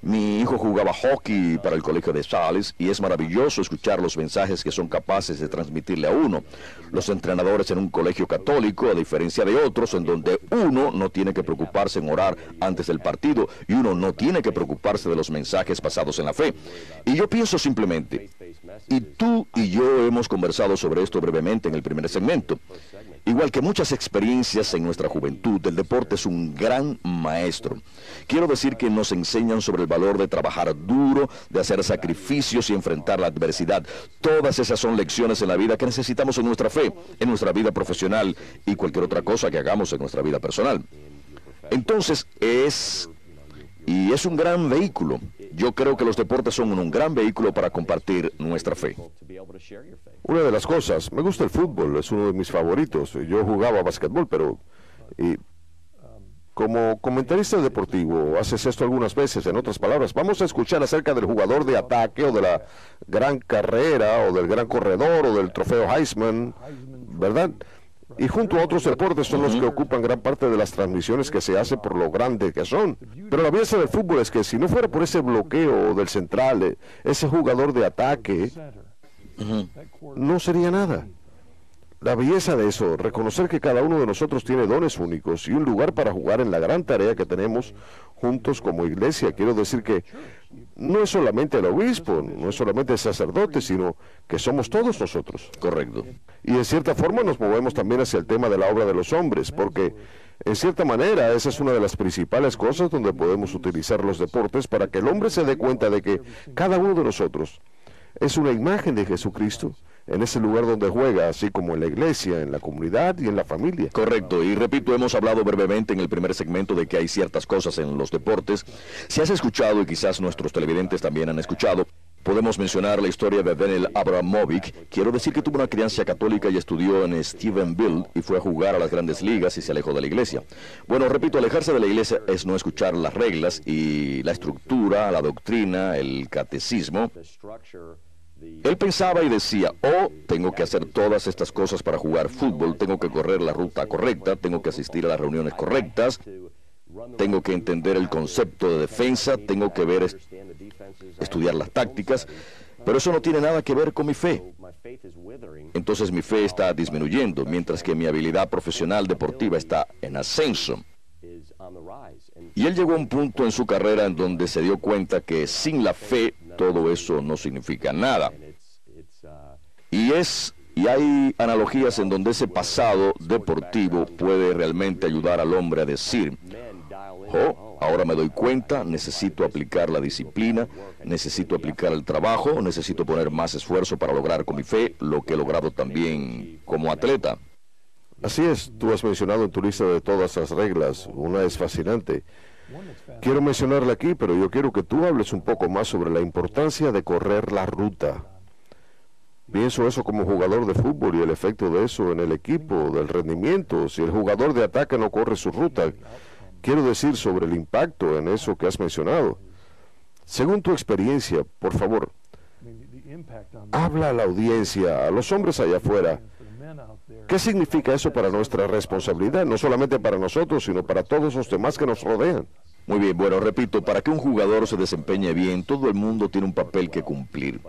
Speaker 2: Mi hijo jugaba hockey para el colegio de Sales y es maravilloso escuchar los mensajes que son capaces de transmitirle a uno. Los entrenadores en un colegio católico, a diferencia de otros, en donde uno no tiene que preocuparse en orar antes del partido y uno no tiene que preocuparse de los mensajes basados en la fe. Y yo pienso simplemente, y tú y yo hemos conversado sobre esto brevemente en el primer segmento, igual que muchas experiencias en nuestra juventud, el deporte es un gran maestro. Quiero decir que nos enseñan sobre el valor de trabajar duro, de hacer sacrificios y enfrentar la adversidad. Todas esas son lecciones en la vida que necesitamos en nuestra fe, en nuestra vida profesional y cualquier otra cosa que hagamos en nuestra vida personal. Entonces es un gran vehículo. Yo creo que los deportes son un gran vehículo para compartir nuestra fe.
Speaker 1: Una de las cosas, me gusta el fútbol, es uno de mis favoritos. Yo jugaba basquetbol, pero como comentarista deportivo haces esto algunas veces. En otras palabras, vamos a escuchar acerca del jugador de ataque o de la gran carrera o del gran corredor o del trofeo Heisman, ¿verdad? Y junto a otros deportes son los que ocupan gran parte de las transmisiones que se hace por lo grande que son. Pero la belleza del fútbol es que si no fuera por ese bloqueo del central, ese jugador de ataque, no sería nada. La belleza de eso, reconocer que cada uno de nosotros tiene dones únicos y un lugar para jugar en la gran tarea que tenemos juntos como iglesia. Quiero decir que no es solamente el obispo, no es solamente el sacerdote, sino que somos todos nosotros.
Speaker 2: Correcto.
Speaker 1: Y en cierta forma nos movemos también hacia el tema de la obra de los hombres, porque en cierta manera esa es una de las principales cosas donde podemos utilizar los deportes para que el hombre se dé cuenta de que cada uno de nosotros es una imagen de Jesucristo en ese lugar donde juega, así como en la iglesia, en la comunidad y en la familia.
Speaker 2: Correcto, y repito, hemos hablado brevemente en el primer segmento de que hay ciertas cosas en los deportes. Si has escuchado, y quizás nuestros televidentes también han escuchado, Podemos mencionar la historia de Daniel Abramovic. Quiero decir que tuvo una crianza católica y estudió en Stephenville y fue a jugar a las grandes ligas y se alejó de la iglesia. Bueno, repito, alejarse de la iglesia es no escuchar las reglas y la estructura, la doctrina, el catecismo. Él pensaba y decía, tengo que hacer todas estas cosas para jugar fútbol, tengo que correr la ruta correcta, tengo que asistir a las reuniones correctas, tengo que entender el concepto de defensa, tengo que estudiar las tácticas, pero eso no tiene nada que ver con mi fe. Entonces mi fe está disminuyendo, mientras que mi habilidad profesional deportiva está en ascenso. Y él llegó a un punto en su carrera en donde se dio cuenta que sin la fe todo eso no significa nada. Y hay analogías en donde ese pasado deportivo puede realmente ayudar al hombre a decir, ahora me doy cuenta, necesito aplicar la disciplina, necesito aplicar el trabajo, necesito poner más esfuerzo para lograr con mi fe lo que he logrado también como atleta.
Speaker 1: Así es, tú has mencionado en tu lista de todas las reglas, una es fascinante. Quiero mencionarla aquí, pero yo quiero que tú hables un poco más sobre la importancia de correr la ruta. Pienso eso como jugador de fútbol y el efecto de eso en el equipo, del rendimiento. Si el jugador de ataque no corre su ruta, quiero decir sobre el impacto en eso que has mencionado. Según tu experiencia, por favor, habla a la audiencia, a los hombres allá afuera. ¿Qué significa eso para nuestra responsabilidad? No solamente para nosotros, sino para todos los demás que nos rodean.
Speaker 2: Muy bien, bueno, repito, para que un jugador se desempeñe bien, todo el mundo tiene un papel que cumplir.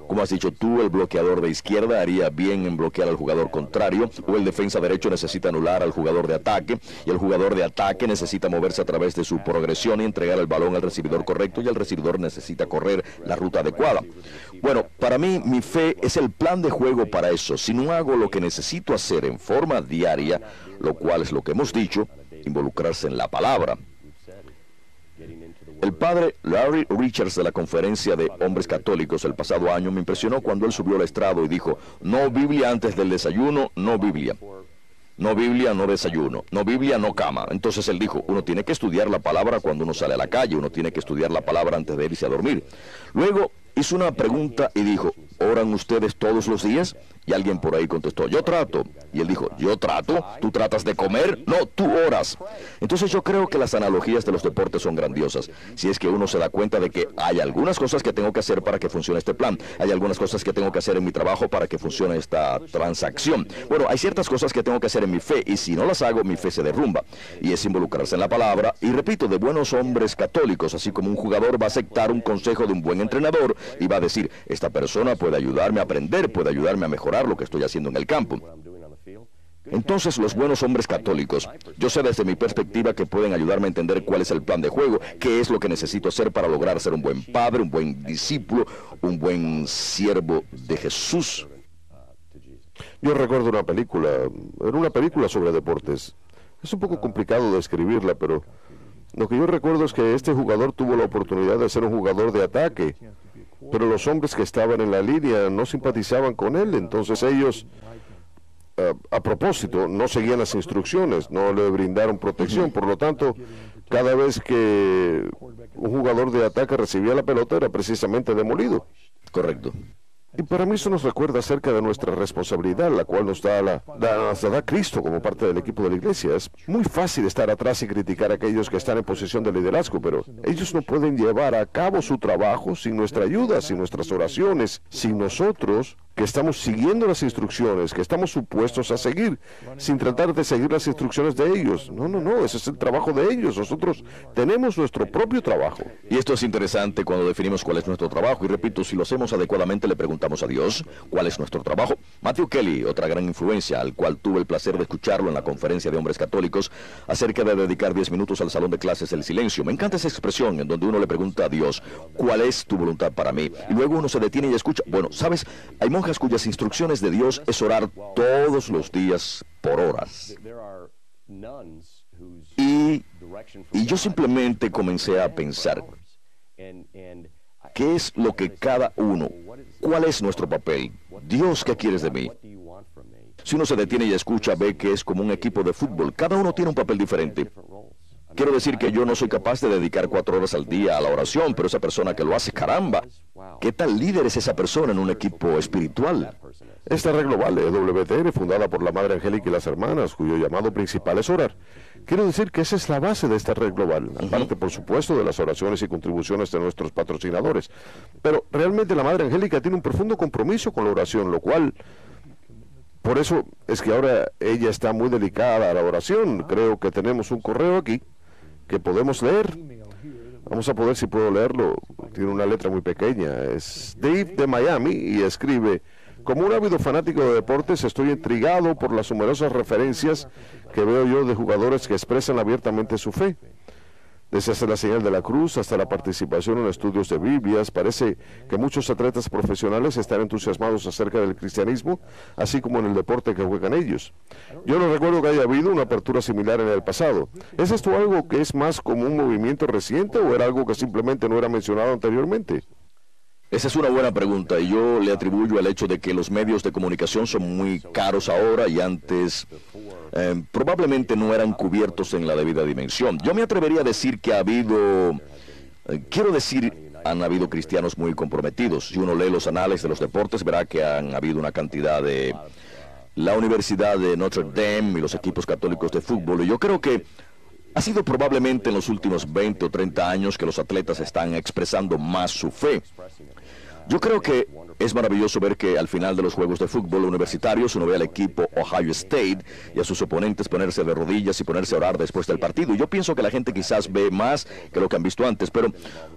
Speaker 2: Como has dicho tú, el bloqueador de izquierda haría bien en bloquear al jugador contrario, o el defensa derecho necesita anular al jugador de ataque, y el jugador de ataque necesita moverse a través de su progresión y entregar el balón al recibidor correcto, y el recibidor necesita correr la ruta adecuada. Bueno, para mí, mi fe es el plan de juego para eso. Si no hago lo que necesito hacer en forma diaria, lo cual es lo que hemos dicho, involucrarse en la palabra. El padre Larry Richards de la Conferencia de Hombres Católicos el pasado año me impresionó cuando él subió al estrado y dijo, no Biblia antes del desayuno, no Biblia. No Biblia, no desayuno. No Biblia, no cama. Entonces él dijo, uno tiene que estudiar la palabra cuando uno sale a la calle, uno tiene que estudiar la palabra antes de irse a dormir. Luego hizo una pregunta y dijo, ¿oran ustedes todos los días? Y alguien por ahí contestó, yo trato. Y él dijo, ¿yo trato? ¿Tú tratas de comer? No, tú oras. Entonces yo creo que las analogías de los deportes son grandiosas. Si es que uno se da cuenta de que hay algunas cosas que tengo que hacer para que funcione este plan. Hay algunas cosas que tengo que hacer en mi trabajo para que funcione esta transacción. Bueno, hay ciertas cosas que tengo que hacer en mi fe y si no las hago, mi fe se derrumba. Y es involucrarse en la palabra y repito, de buenos hombres católicos, así como un jugador va a aceptar un consejo de un buen entrenador y va a decir, esta persona puede ayudarme a aprender, puede ayudarme a mejorar lo que estoy haciendo en el campo. Entonces los buenos hombres católicos, yo sé desde mi perspectiva que pueden ayudarme a entender cuál es el plan de juego, qué es lo que necesito hacer para lograr ser un buen padre, un buen discípulo, un buen siervo de Jesús.
Speaker 1: Yo recuerdo una película, era una película sobre deportes. Es un poco complicado describirla, pero lo que yo recuerdo es que este jugador tuvo la oportunidad de ser un jugador de ataque, pero los hombres que estaban en la línea no simpatizaban con él, entonces ellos, a propósito, no seguían las instrucciones, no le brindaron protección, por lo tanto, cada vez que un jugador de ataque recibía la pelota era precisamente demolido.
Speaker 2: Correcto.
Speaker 1: Y para mí eso nos recuerda acerca de nuestra responsabilidad, la cual nos da Cristo como parte del equipo de la iglesia. Es muy fácil estar atrás y criticar a aquellos que están en posición de liderazgo, pero ellos no pueden llevar a cabo su trabajo sin nuestra ayuda, sin nuestras oraciones, sin nosotros que estamos siguiendo las instrucciones, que estamos supuestos a seguir, sin tratar de seguir las instrucciones de ellos. No, ese es el trabajo de ellos. Nosotros tenemos nuestro propio trabajo.
Speaker 2: Y esto es interesante cuando definimos cuál es nuestro trabajo. Y repito, si lo hacemos adecuadamente, le preguntamos a Dios cuál es nuestro trabajo. Matthew Kelly, otra gran influencia, al cual tuve el placer de escucharlo en la Conferencia de Hombres Católicos, acerca de dedicar 10 minutos al salón de clases del silencio. Me encanta esa expresión en donde uno le pregunta a Dios, ¿cuál es tu voluntad para mí? Y luego uno se detiene y escucha. Bueno, ¿sabes? Hay monjas cuyas instrucciones de Dios es orar todos los días por horas. Y yo simplemente comencé a pensar, ¿qué es lo que cada uno, cuál es nuestro papel? Dios, ¿qué quieres de mí? Si uno se detiene y escucha, ve que es como un equipo de fútbol. Cada uno tiene un papel diferente. Quiero decir que yo no soy capaz de dedicar 4 horas al día a la oración, pero esa persona que lo hace, caramba, ¿qué tal líder es esa persona en un equipo espiritual?
Speaker 1: Esta red global de WTN, fundada por la Madre Angélica y las hermanas, cuyo llamado principal es orar. Quiero decir que esa es la base de esta red global, aparte, por supuesto, de las oraciones y contribuciones de nuestros patrocinadores. Pero realmente la Madre Angélica tiene un profundo compromiso con la oración, lo cual, por eso es que ahora ella está muy dedicada a la oración. Creo que tenemos un correo aquí que podemos leer. Vamos a poder, si puedo leerlo, tiene una letra muy pequeña. Es Dave de Miami y escribe: como un ávido fanático de deportes, estoy intrigado por las numerosas referencias que veo yo de jugadores que expresan abiertamente su fe. Desde hacer la señal de la cruz hasta la participación en estudios de Biblias, parece que muchos atletas profesionales están entusiasmados acerca del cristianismo, así como en el deporte que juegan ellos. Yo no recuerdo que haya habido una apertura similar en el pasado. ¿Es esto algo que es más como un movimiento reciente o era algo que simplemente no era mencionado anteriormente?
Speaker 2: Esa es una buena pregunta y yo le atribuyo al hecho de que los medios de comunicación son muy caros ahora y antes probablemente no eran cubiertos en la debida dimensión. Yo me atrevería a decir que ha habido, han habido cristianos muy comprometidos. Si uno lee los anales de los deportes, verá que han habido una cantidad de la Universidad de Notre Dame y los equipos católicos de fútbol. Y yo creo que ha sido probablemente en los últimos 20 o 30 años que los atletas están expresando más su fe. Yo creo que es maravilloso ver que al final de los juegos de fútbol universitarios uno ve al equipo Ohio State y a sus oponentes ponerse de rodillas y ponerse a orar después del partido. Y yo pienso que la gente quizás ve más que lo que han visto antes, pero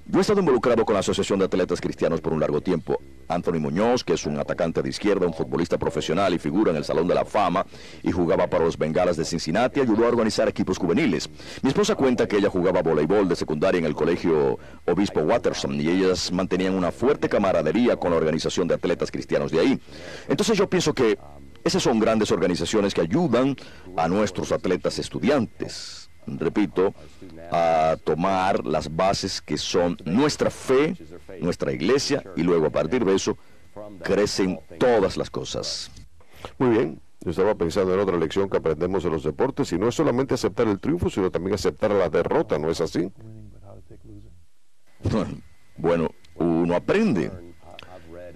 Speaker 2: yo he estado involucrado con la Asociación de Atletas Cristianos por un largo tiempo. Anthony Muñoz, que es un atacante de izquierda, un futbolista profesional y figura en el Salón de la Fama y jugaba para los Bengalas de Cincinnati, ayudó a organizar equipos juveniles. Mi esposa cuenta que ella jugaba voleibol de secundaria en el colegio Obispo Watterson y ellas mantenían una fuerte camaradería con la organización de atletas cristianos de ahí. Entonces yo pienso que esas son grandes organizaciones que ayudan a nuestros atletas estudiantes, repito, a tomar las bases que son nuestra fe, nuestra iglesia, y luego a partir de eso crecen todas las cosas.
Speaker 1: Muy bien. Yo estaba pensando en otra lección que aprendemos de los deportes, y no es solamente aceptar el triunfo, sino también aceptar la derrota, ¿no es así?
Speaker 2: Bueno, uno aprende.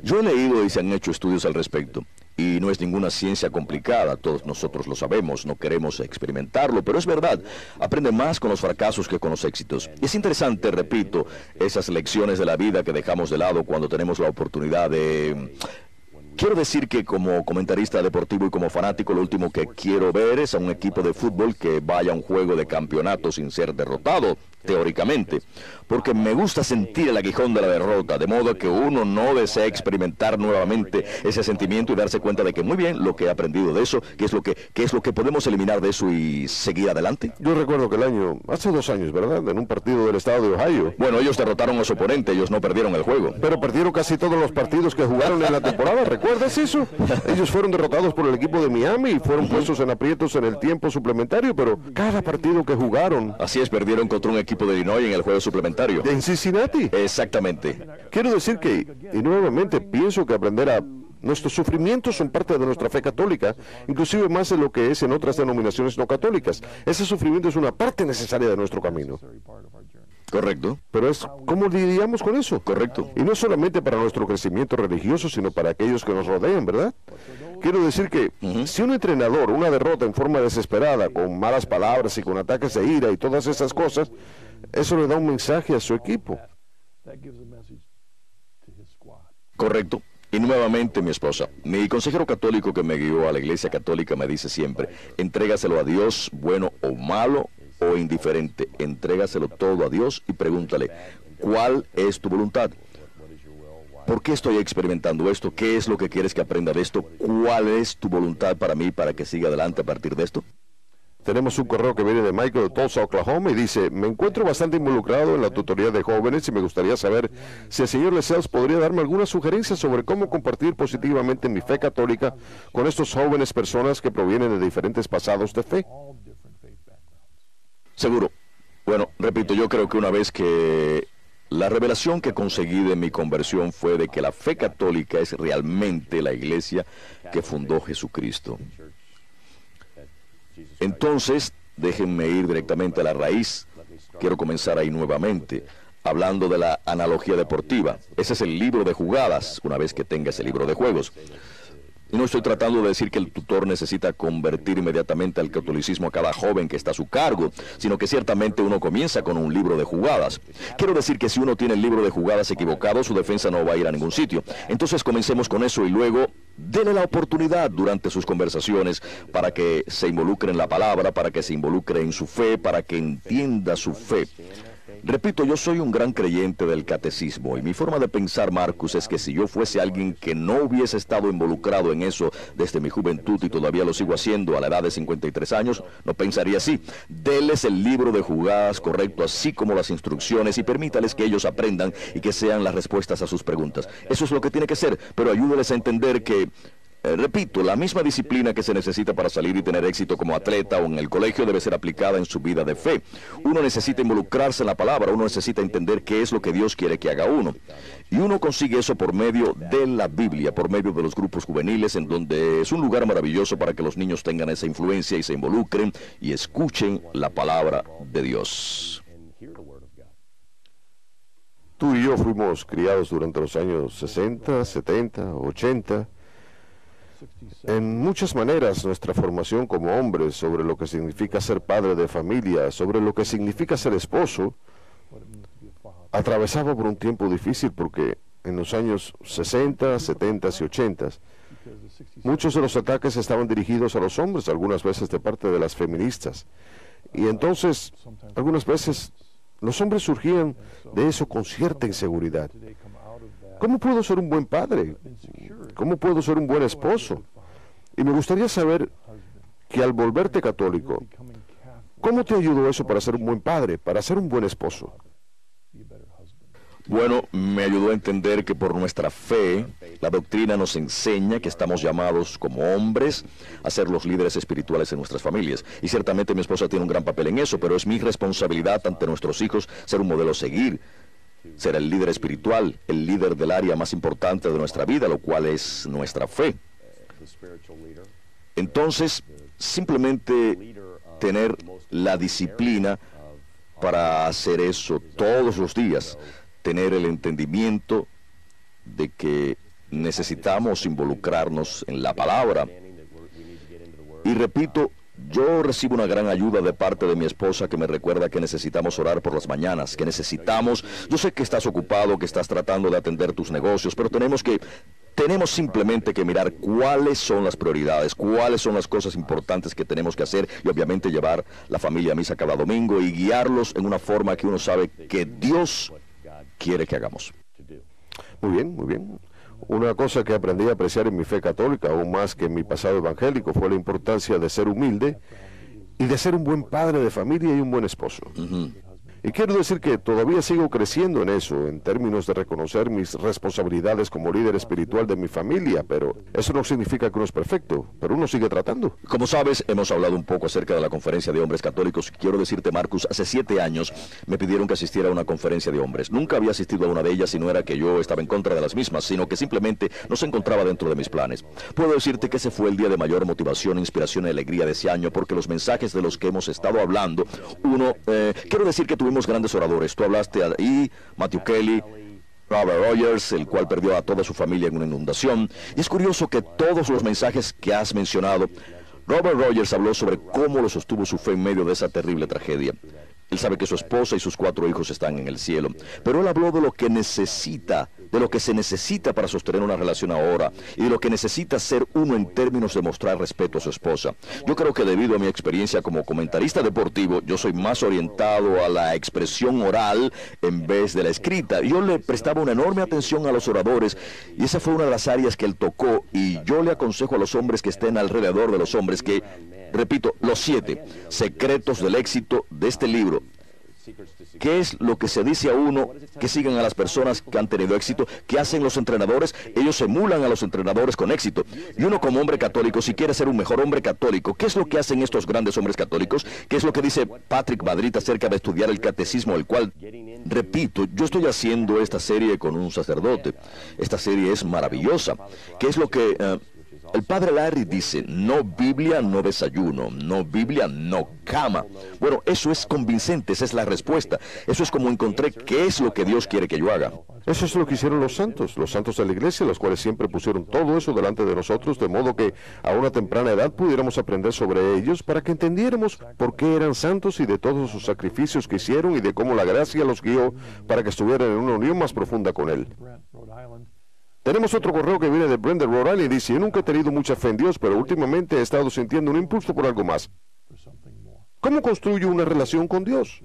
Speaker 2: Yo he leído y se han hecho estudios al respecto, y no es ninguna ciencia complicada, todos nosotros lo sabemos, no queremos experimentarlo, pero es verdad, aprende más con los fracasos que con los éxitos. Y es interesante, repito, esas lecciones de la vida que dejamos de lado cuando tenemos la oportunidad de... Quiero decir que como comentarista deportivo y como fanático, lo último que quiero ver es a un equipo de fútbol que vaya a un juego de campeonato sin ser derrotado, teóricamente, porque me gusta sentir el aguijón de la derrota, de modo que uno no desea experimentar nuevamente ese sentimiento y darse cuenta de que muy bien lo que he aprendido de eso, qué es lo que podemos eliminar de eso y seguir adelante.
Speaker 1: Yo recuerdo que hace 2 años, ¿verdad?, en un partido del estado de Ohio.
Speaker 2: Bueno, ellos derrotaron a su oponente, ellos no perdieron el juego.
Speaker 1: Pero perdieron casi todos los partidos que jugaron en la temporada, ¿recuerdas eso? Ellos fueron derrotados por el equipo de Miami y fueron puestos en aprietos en el tiempo suplementario, pero cada partido que jugaron...
Speaker 2: Así es, perdieron contra un equipo de Illinois en el juego suplementario.
Speaker 1: ¿En Cincinnati?
Speaker 2: Exactamente.
Speaker 1: Quiero decir que, y nuevamente, pienso que nuestros sufrimientos son parte de nuestra fe católica, inclusive más de lo que es en otras denominaciones no católicas. Ese sufrimiento es una parte necesaria de nuestro camino.
Speaker 2: Correcto.
Speaker 1: Pero ¿cómo lidiamos con eso?
Speaker 2: Correcto.
Speaker 1: Y no solamente para nuestro crecimiento religioso, sino para aquellos que nos rodean, ¿verdad? Quiero decir que si un entrenador, una derrota en forma desesperada, con malas palabras y con ataques de ira y todas esas cosas, eso le da un mensaje a su equipo.
Speaker 2: Correcto. Y nuevamente mi esposa, mi consejero católico que me guió a la iglesia católica me dice siempre, entrégaselo a Dios, bueno o malo o indiferente, entrégaselo todo a Dios y pregúntale, ¿cuál es tu voluntad? ¿Por qué estoy experimentando esto? ¿Qué es lo que quieres que aprenda de esto? ¿Cuál es tu voluntad para mí para que siga adelante a partir de esto?
Speaker 1: Tenemos un correo que viene de Michael de Tulsa, Oklahoma, y dice: me encuentro bastante involucrado en la tutoría de jóvenes y me gustaría saber si el señor Lascelles podría darme alguna sugerencia sobre cómo compartir positivamente mi fe católica con estos jóvenes personas que provienen de diferentes pasados de fe.
Speaker 2: Seguro. Bueno, repito, yo creo que una vez que la revelación que conseguí de mi conversión fue de que la fe católica es realmente la iglesia que fundó Jesucristo. Entonces, déjenme ir directamente a la raíz quiero comenzar ahí nuevamente, hablando de la analogía deportiva. Ese es el libro de jugadas, una vez que tenga ese libro de juegos. Y no estoy tratando de decir que el tutor necesita convertir inmediatamente al catolicismo a cada joven que está a su cargo, sino que ciertamente uno comienza con un libro de jugadas. Quiero decir que si uno tiene el libro de jugadas equivocado, su defensa no va a ir a ningún sitio. Entonces comencemos con eso y luego dele la oportunidad durante sus conversaciones para que se involucre en la palabra, para que se involucre en su fe, para que entienda su fe. Repito, yo soy un gran creyente del catecismo y mi forma de pensar, Marcus, es que si yo fuese alguien que no hubiese estado involucrado en eso desde mi juventud y todavía lo sigo haciendo a la edad de 53 años, no pensaría así. Deles el libro de jugadas correcto, así como las instrucciones, y permítales que ellos aprendan y que sean las respuestas a sus preguntas. Eso es lo que tiene que ser, pero ayúdales a entender que... repito, la misma disciplina que se necesita para salir y tener éxito como atleta o en el colegio debe ser aplicada en su vida de fe. Uno necesita involucrarse en la palabra, uno necesita entender qué es lo que Dios quiere que haga uno. Y uno consigue eso por medio de la Biblia, por medio de los grupos juveniles, en donde es un lugar maravilloso para que los niños tengan esa influencia y se involucren y escuchen la palabra de Dios.
Speaker 1: Tú y yo fuimos criados durante los años 60, 70, 80. En muchas maneras, nuestra formación como hombres sobre lo que significa ser padre de familia, sobre lo que significa ser esposo, atravesaba por un tiempo difícil porque en los años 60, 70 y 80, muchos de los ataques estaban dirigidos a los hombres, algunas veces de parte de las feministas. Y entonces, algunas veces, los hombres surgían de eso con cierta inseguridad. ¿Cómo puedo ser un buen padre? ¿Cómo puedo ser un buen esposo? Y me gustaría saber que al volverte católico, ¿cómo te ayudó eso para ser un buen padre, para ser un buen esposo?
Speaker 2: Bueno, me ayudó a entender que por nuestra fe, la doctrina nos enseña que estamos llamados como hombres a ser los líderes espirituales en nuestras familias. Y ciertamente mi esposa tiene un gran papel en eso, pero es mi responsabilidad ante nuestros hijos ser un modelo a seguir. Ser el líder espiritual, el líder del área más importante de nuestra vida, lo cual es nuestra fe. Entonces, simplemente tener la disciplina para hacer eso todos los días, tener el entendimiento de que necesitamos involucrarnos en la palabra. Y repito, yo recibo una gran ayuda de parte de mi esposa que me recuerda que necesitamos orar por las mañanas, que necesitamos... Yo sé que estás ocupado, que estás tratando de atender tus negocios, pero tenemos simplemente que mirar cuáles son las prioridades, cuáles son las cosas importantes que tenemos que hacer y obviamente llevar la familia a misa cada domingo y guiarlos en una forma que uno sabe que Dios quiere que hagamos.
Speaker 1: Muy bien, muy bien. Una cosa que aprendí a apreciar en mi fe católica, aún más que en mi pasado evangélico, fue la importancia de ser humilde y de ser un buen padre de familia y un buen esposo. Y quiero decir que todavía sigo creciendo en eso, en términos de reconocer mis responsabilidades como líder espiritual de mi familia, pero eso no significa que uno es perfecto, pero uno sigue tratando.
Speaker 2: Como sabes, hemos hablado un poco acerca de la conferencia de hombres católicos. Quiero decirte, Marcus, hace 7 años me pidieron que asistiera a una conferencia de hombres. Nunca había asistido a una de ellas y no era que yo estaba en contra de las mismas, sino que simplemente no se encontraba dentro de mis planes. Puedo decirte que ese fue el día de mayor motivación, inspiración y alegría de ese año, porque los mensajes de los que hemos estado hablando, quiero decir que tuvimos grandes oradores. Tú hablaste ahí, Matthew Kelly, Robert Rogers, el cual perdió a toda su familia en una inundación. Y es curioso que todos los mensajes que has mencionado, Robert Rogers habló sobre cómo lo sostuvo su fe en medio de esa terrible tragedia. Él sabe que su esposa y sus 4 hijos están en el cielo, pero él habló de lo que necesita, de lo que se necesita para sostener una relación ahora y de lo que necesita ser uno en términos de mostrar respeto a su esposa. Yo creo que debido a mi experiencia como comentarista deportivo, yo soy más orientado a la expresión oral en vez de la escrita. Yo le prestaba una enorme atención a los oradores y esa fue una de las áreas que él tocó, y yo le aconsejo a los hombres que estén alrededor de los hombres que, repito, los 7 secretos del éxito de este libro. ¿Qué es lo que se dice a uno? Que sigan a las personas que han tenido éxito. ¿Qué hacen los entrenadores? Ellos emulan a los entrenadores con éxito. Y uno como hombre católico, si quiere ser un mejor hombre católico, ¿qué es lo que hacen estos grandes hombres católicos? ¿Qué es lo que dice Patrick Madrid acerca de estudiar el catecismo, el cual, repito, yo estoy haciendo esta serie con un sacerdote. Esta serie es maravillosa. ¿Qué es lo que El padre Larry dice, no Biblia, no desayuno, no Biblia, no cama. Bueno, eso es convincente, esa es la respuesta. Eso es como encontré qué es lo que Dios quiere que yo haga.
Speaker 1: Eso es lo que hicieron los santos de la iglesia, los cuales siempre pusieron todo eso delante de nosotros, de modo que a una temprana edad pudiéramos aprender sobre ellos para que entendiéramos por qué eran santos y de todos sus sacrificios que hicieron y de cómo la gracia los guió para que estuvieran en una unión más profunda con Él. Tenemos otro correo que viene de Brent de Rhode Island y dice, yo nunca he tenido mucha fe en Dios, pero últimamente he estado sintiendo un impulso por algo más. ¿Cómo construyo una relación con Dios?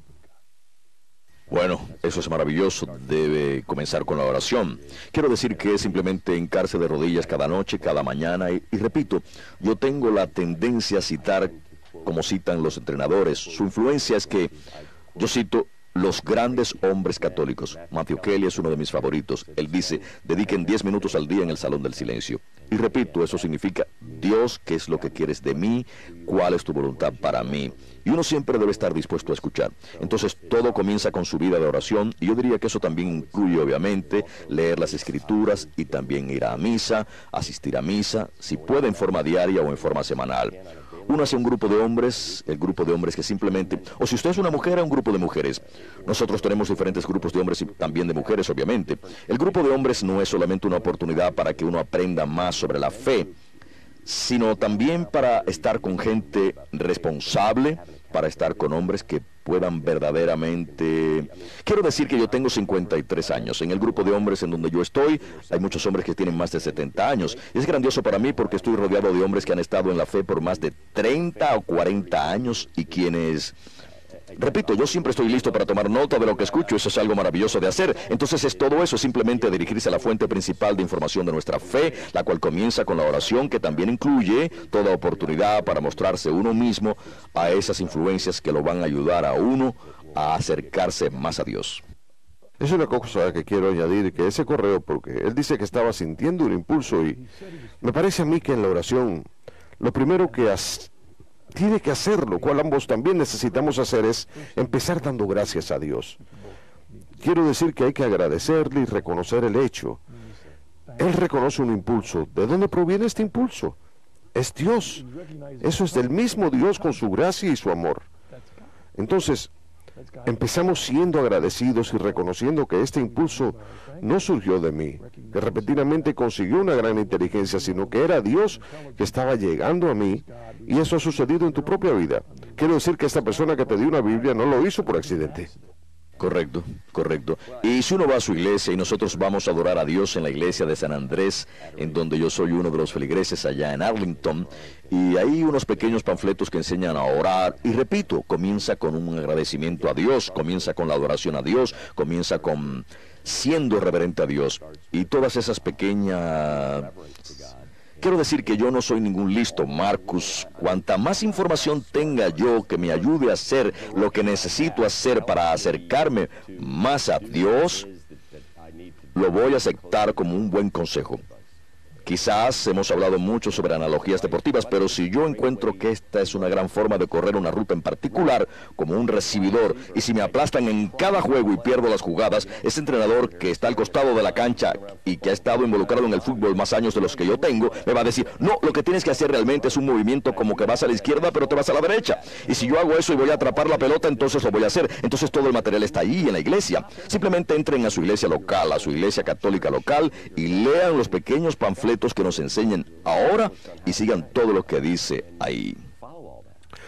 Speaker 2: Bueno, eso es maravilloso. Debe comenzar con la oración. Quiero decir que es simplemente hincarse de rodillas cada noche, cada mañana. Y repito, yo tengo la tendencia a citar, como citan los entrenadores, su influencia es que, yo cito, los grandes hombres católicos. Matthew Kelly es uno de mis favoritos. Él dice, dediquen 10 minutos al día en el Salón del Silencio. Y repito, eso significa, Dios, ¿qué es lo que quieres de mí? ¿Cuál es tu voluntad para mí? Y uno siempre debe estar dispuesto a escuchar. Entonces, todo comienza con su vida de oración. Y yo diría que eso también incluye, obviamente, leer las Escrituras y también ir a misa, asistir a misa, si puede en forma diaria o en forma semanal. Uno hace un grupo de hombres, el grupo de hombres que simplemente, o si usted es una mujer, un grupo de mujeres. Nosotros tenemos diferentes grupos de hombres y también de mujeres, obviamente. El grupo de hombres no es solamente una oportunidad para que uno aprenda más sobre la fe, sino también para estar con gente responsable, para estar con hombres que puedan verdaderamente... Quiero decir que yo tengo 53 años. En el grupo de hombres en donde yo estoy, hay muchos hombres que tienen más de 70 años. Es grandioso para mí porque estoy rodeado de hombres que han estado en la fe por más de 30 o 40 años y quienes... Repito, yo siempre estoy listo para tomar nota de lo que escucho, eso es algo maravilloso de hacer. Entonces es todo eso, simplemente dirigirse a la fuente principal de información de nuestra fe, la cual comienza con la oración, que también incluye toda oportunidad para mostrarse uno mismo a esas influencias que lo van a ayudar a uno a acercarse más a Dios.
Speaker 1: Es una cosa que quiero añadir, que ese correo, porque él dice que estaba sintiendo un impulso y me parece a mí que en la oración, lo primero que tiene que hacer, lo cual ambos también necesitamos hacer, es empezar dando gracias a Dios. Quiero decir que hay que agradecerle y reconocer el hecho. Él reconoce un impulso. ¿De dónde proviene este impulso? Es Dios. Eso es del mismo Dios con su gracia y su amor. Entonces, empezamos siendo agradecidos y reconociendo que este impulso no surgió de mí, que repentinamente consiguió una gran inteligencia, sino que era Dios que estaba llegando a mí, y eso ha sucedido en tu propia vida. Quiero decir que esta persona que te dio una Biblia no lo hizo por accidente.
Speaker 2: Correcto, correcto. Y si uno va a su iglesia y nosotros vamos a adorar a Dios en la iglesia de San Andrés, en donde yo soy uno de los feligreses allá en Arlington, y hay unos pequeños panfletos que enseñan a orar, y repito, comienza con un agradecimiento a Dios, comienza con la adoración a Dios, comienza con siendo reverente a Dios, y todas esas pequeñas... Quiero decir que yo no soy ningún listo, Marcus. Cuanta más información tenga yo que me ayude a hacer lo que necesito hacer para acercarme más a Dios, lo voy a aceptar como un buen consejo. Quizás hemos hablado mucho sobre analogías deportivas, pero si yo encuentro que esta es una gran forma de correr una ruta en particular, como un recibidor, y si me aplastan en cada juego y pierdo las jugadas, ese entrenador que está al costado de la cancha y que ha estado involucrado en el fútbol más años de los que yo tengo, me va a decir, no, lo que tienes que hacer realmente es un movimiento como que vas a la izquierda, pero te vas a la derecha. Y si yo hago eso y voy a atrapar la pelota, entonces lo voy a hacer. Entonces todo el material está ahí en la iglesia. Simplemente entren a su iglesia local, a su iglesia católica local, y lean los pequeños panfletos que nos enseñen ahora y sigan todo lo que dice ahí.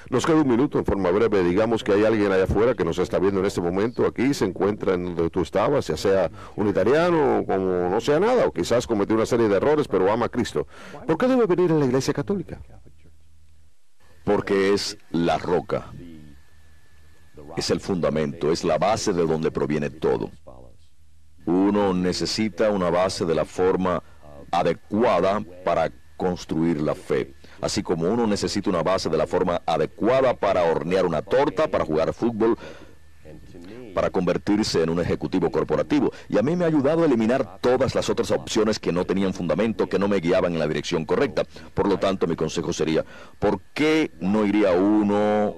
Speaker 1: Nos queda un minuto en forma breve. Digamos que hay alguien allá afuera que nos está viendo en este momento aquí, se encuentra en donde tú estabas, ya sea un italiano o como no sea nada, o quizás cometió una serie de errores, pero ama a Cristo. ¿Por qué debe venir a la iglesia católica?
Speaker 2: Porque es la roca, es el fundamento, es la base de donde proviene todo. Uno necesita una base de la forma adecuada para construir la fe. Así como uno necesita una base de la forma adecuada para hornear una torta, para jugar fútbol, para convertirse en un ejecutivo corporativo. Y a mí me ha ayudado a eliminar todas las otras opciones que no tenían fundamento, que no me guiaban en la dirección correcta. Por lo tanto, mi consejo sería, ¿por qué no iría uno?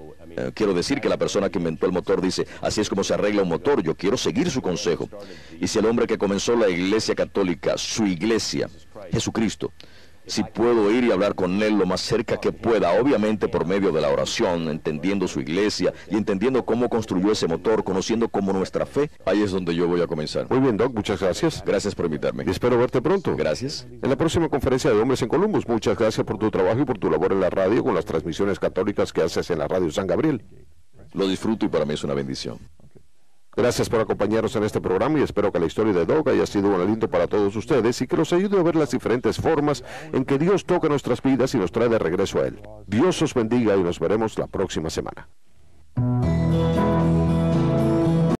Speaker 2: Quiero decir que la persona que inventó el motor dice, así es como se arregla un motor, yo quiero seguir su consejo. Y si el hombre que comenzó la iglesia católica, su iglesia, Jesucristo, si puedo ir y hablar con Él lo más cerca que pueda, obviamente por medio de la oración, entendiendo su iglesia y entendiendo cómo construyó ese motor, conociendo cómo nuestra fe, ahí es donde yo voy a comenzar.
Speaker 1: Muy bien, Doc, muchas gracias.
Speaker 2: Gracias por invitarme.
Speaker 1: Y espero verte pronto.
Speaker 2: Gracias.
Speaker 1: En la próxima conferencia de Hombres en Columbus. Muchas gracias por tu trabajo y por tu labor en la radio con las transmisiones católicas que haces en la radio San Gabriel.
Speaker 2: Lo disfruto y para mí es una bendición.
Speaker 1: Gracias por acompañarnos en este programa y espero que la historia de Doug haya sido un aliento para todos ustedes y que los ayude a ver las diferentes formas en que Dios toca nuestras vidas y nos trae de regreso a Él. Dios os bendiga y nos veremos la próxima semana.